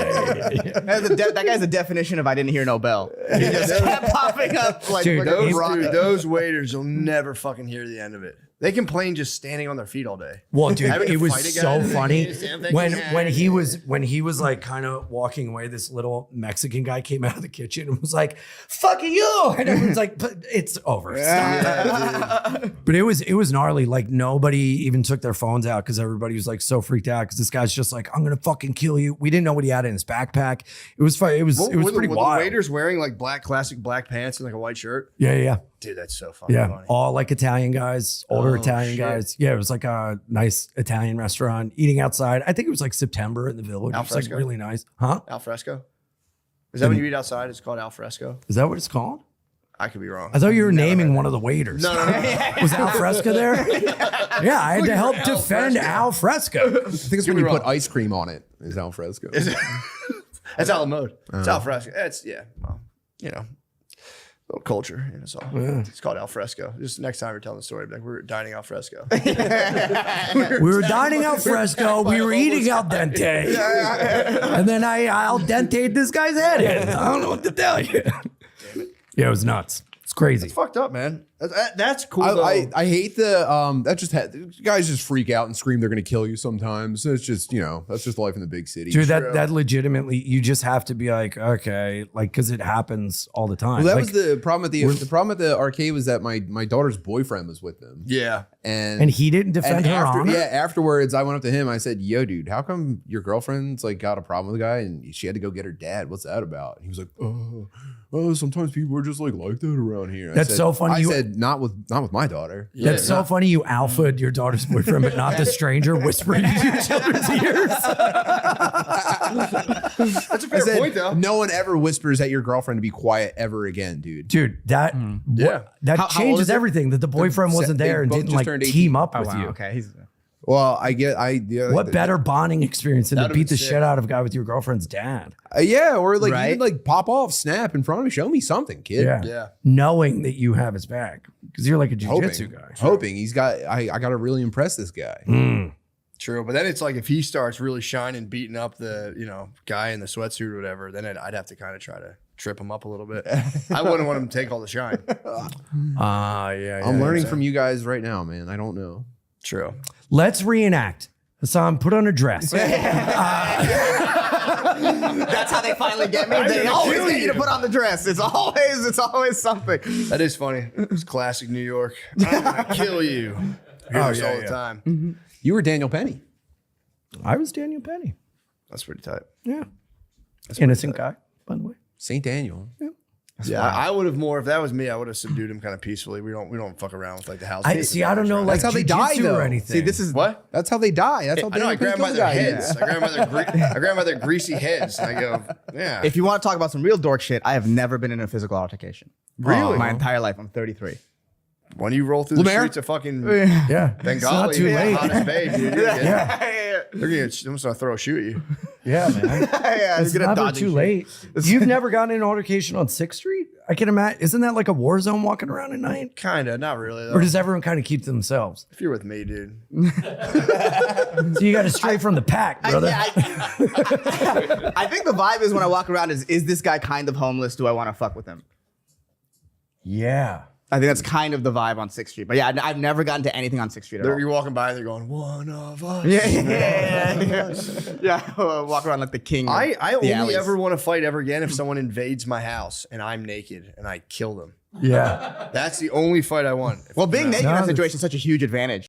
Speaker 9: That guy's the definition of I didn't hear no bell. He just kept popping up like
Speaker 10: Dude,
Speaker 9: a rocket.
Speaker 1: Those waiters, you'll never fucking hear the end of it. They complain just standing on their feet all day.
Speaker 10: Well, dude,
Speaker 1: Having to
Speaker 10: it was
Speaker 1: fight a guy
Speaker 10: so
Speaker 1: that
Speaker 10: funny
Speaker 1: can't stand thinking,
Speaker 10: when he was like kind of walking away. This little Mexican guy came out of the kitchen and was like, "Fuck you!" And everyone's like, "But it's over." Stop. But it was gnarly. Like nobody even took their phones out because everybody was like so freaked out because this guy's just like, "I'm gonna fucking kill you." We didn't know what he had in his backpack. It was fun. It was pretty
Speaker 1: were
Speaker 10: wild.
Speaker 1: The waiters wearing like classic black pants and like a white shirt.
Speaker 10: Yeah.
Speaker 1: Dude, that's so fucking
Speaker 10: Yeah,
Speaker 1: funny.
Speaker 10: all like Italian guys, older Italian
Speaker 1: shit.
Speaker 10: guys. Yeah, it was like a nice Italian restaurant, eating outside. I think it was like September in the village. It was like
Speaker 1: Alfresco?
Speaker 10: really nice. Huh?
Speaker 1: Al fresco. Is that when you eat outside? It's called al fresco.
Speaker 10: Is that what it's called?
Speaker 1: I could be wrong.
Speaker 10: I thought you were
Speaker 1: Never
Speaker 10: naming
Speaker 1: had
Speaker 10: one of the waiters.
Speaker 1: No.
Speaker 10: Was Al Fresco there? Yeah, I had to help defend Al Fresco.
Speaker 11: I think it's when you put ice cream on it. Is al fresco.
Speaker 1: That's a la mode. It's al fresco. It's well, little culture in us all. It's called al fresco. Just next time you're telling the story, be like, we were dining al fresco.
Speaker 10: We were dining al fresco. We were eating al dente. And then I al dente'd this guy's head in. I don't know what to tell you. Yeah, it was nuts. It's crazy.
Speaker 1: It's fucked up, man. That's cool.
Speaker 11: I hate the guys just freak out and scream they're gonna kill you sometimes. It's just that's just life in the big city.
Speaker 10: Dude, that legitimately, you just have to be like, okay, like, because it happens all the time.
Speaker 11: Well, that
Speaker 10: Like,
Speaker 11: was the problem at the problem at the arcade was that my daughter's boyfriend was with them.
Speaker 1: Yeah.
Speaker 10: And he didn't defend her honor?
Speaker 11: Yeah, afterwards I went up to him. I said, "Yo, dude, how come your girlfriend's like got a problem with the guy and she had to go get her dad? What's that about?" And he was like, "Oh, sometimes people are just like that around here."
Speaker 10: That's so funny.
Speaker 11: I
Speaker 10: You-
Speaker 11: said, "Not with my daughter."
Speaker 10: That's so funny. You alpha'd your daughter's boyfriend, but not the stranger whispering into your children's ears.
Speaker 1: That's a
Speaker 11: I
Speaker 1: fair
Speaker 11: said,
Speaker 1: point, though.
Speaker 11: no one ever whispers at your girlfriend to be quiet ever again, dude.
Speaker 10: Dude, that
Speaker 1: Yeah.
Speaker 10: that
Speaker 9: How old
Speaker 10: changes
Speaker 9: is it?
Speaker 10: everything. That the boyfriend wasn't
Speaker 11: They
Speaker 10: there and
Speaker 11: both
Speaker 10: didn't
Speaker 11: just
Speaker 10: like
Speaker 11: turned 18.
Speaker 10: team up
Speaker 9: Oh,
Speaker 10: with
Speaker 9: wow.
Speaker 10: you.
Speaker 9: Okay.
Speaker 11: Well,
Speaker 10: What better bonding experience than to
Speaker 1: That'd've
Speaker 10: beat
Speaker 1: been
Speaker 10: the
Speaker 1: sick.
Speaker 10: shit out of a guy with your girlfriend's dad?
Speaker 11: yeah, or like
Speaker 9: Right?
Speaker 11: even like pop off, snap in front of me, show me something, kid.
Speaker 10: Yeah.
Speaker 1: Yeah.
Speaker 10: Knowing that you have his back. Because you're like a
Speaker 11: Hoping,
Speaker 10: jujitsu guy.
Speaker 11: hoping he's got. I got to really impress this guy.
Speaker 10: Mm.
Speaker 1: True, but then it's like if he starts really shining, beating up the guy in the sweatsuit or whatever, then I'd have to kind of try to trip him up a little bit. I wouldn't want him to take all the shine.
Speaker 10: Yeah.
Speaker 11: I'm learning from you guys right now, man. I don't know.
Speaker 1: True.
Speaker 10: Let's reenact. Hassan, put on a dress.
Speaker 9: That's how they finally get me. They always get you to put on the dress. It's always something.
Speaker 1: That is funny. It's classic New York. I'm gonna kill you. I hear this all the time.
Speaker 11: You were Daniel Penny.
Speaker 10: I was Daniel Penny.
Speaker 1: That's pretty tight.
Speaker 10: Yeah. Innocent guy, by the way.
Speaker 11: St. Daniel.
Speaker 1: Yeah, I would have more if that was me. I would have subdued him kind of peacefully. We don't fuck around with like the house.
Speaker 10: I don't know, like
Speaker 11: That's how they die,
Speaker 10: jujitsu
Speaker 11: though.
Speaker 10: or anything.
Speaker 9: See, this is
Speaker 1: What?
Speaker 11: That's how they die. That's how
Speaker 1: I know. I
Speaker 11: Daniel
Speaker 1: grab
Speaker 11: Penny
Speaker 1: by
Speaker 11: killed
Speaker 1: their
Speaker 11: the guy.
Speaker 1: heads. I grab by their greasy heads. And I go, yeah.
Speaker 9: If you want to talk about some real dork shit, I have never been in a physical altercation.
Speaker 1: Really?
Speaker 9: My entire life. I'm 33.
Speaker 1: When you roll through the
Speaker 11: Lemaire?
Speaker 1: streets of fucking
Speaker 10: Yeah.
Speaker 1: Bengali,
Speaker 10: It's not too late.
Speaker 1: hottest babe, dude,
Speaker 10: Yeah.
Speaker 1: they're gonna throw a shoe at you.
Speaker 10: Yeah, man.
Speaker 9: Yeah,
Speaker 10: It's never too late. You've never gotten in an altercation on 6th Street? I can imagine. Isn't that like a war zone walking around at night?
Speaker 1: Kinda, not really though.
Speaker 10: Or does everyone kind of keep to themselves?
Speaker 1: If you're with me, dude.
Speaker 10: So you got to stray from the pack, brother.
Speaker 9: I think the vibe is when I walk around is this guy kind of homeless? Do I want to fuck with him?
Speaker 10: Yeah.
Speaker 9: I think that's kind of the vibe on 6th Street. But yeah, I've never gotten to anything on 6th Street at all.
Speaker 1: You're walking by and they're going, one of us.
Speaker 9: Yeah. Walk around like the king.
Speaker 1: I
Speaker 9: the
Speaker 1: only
Speaker 9: alleys.
Speaker 1: ever want to fight ever again if someone invades my house and I'm naked and I kill them.
Speaker 10: Yeah.
Speaker 1: That's the only fight I want.
Speaker 9: Well, being naked in
Speaker 10: No,
Speaker 9: that situation is such a huge advantage.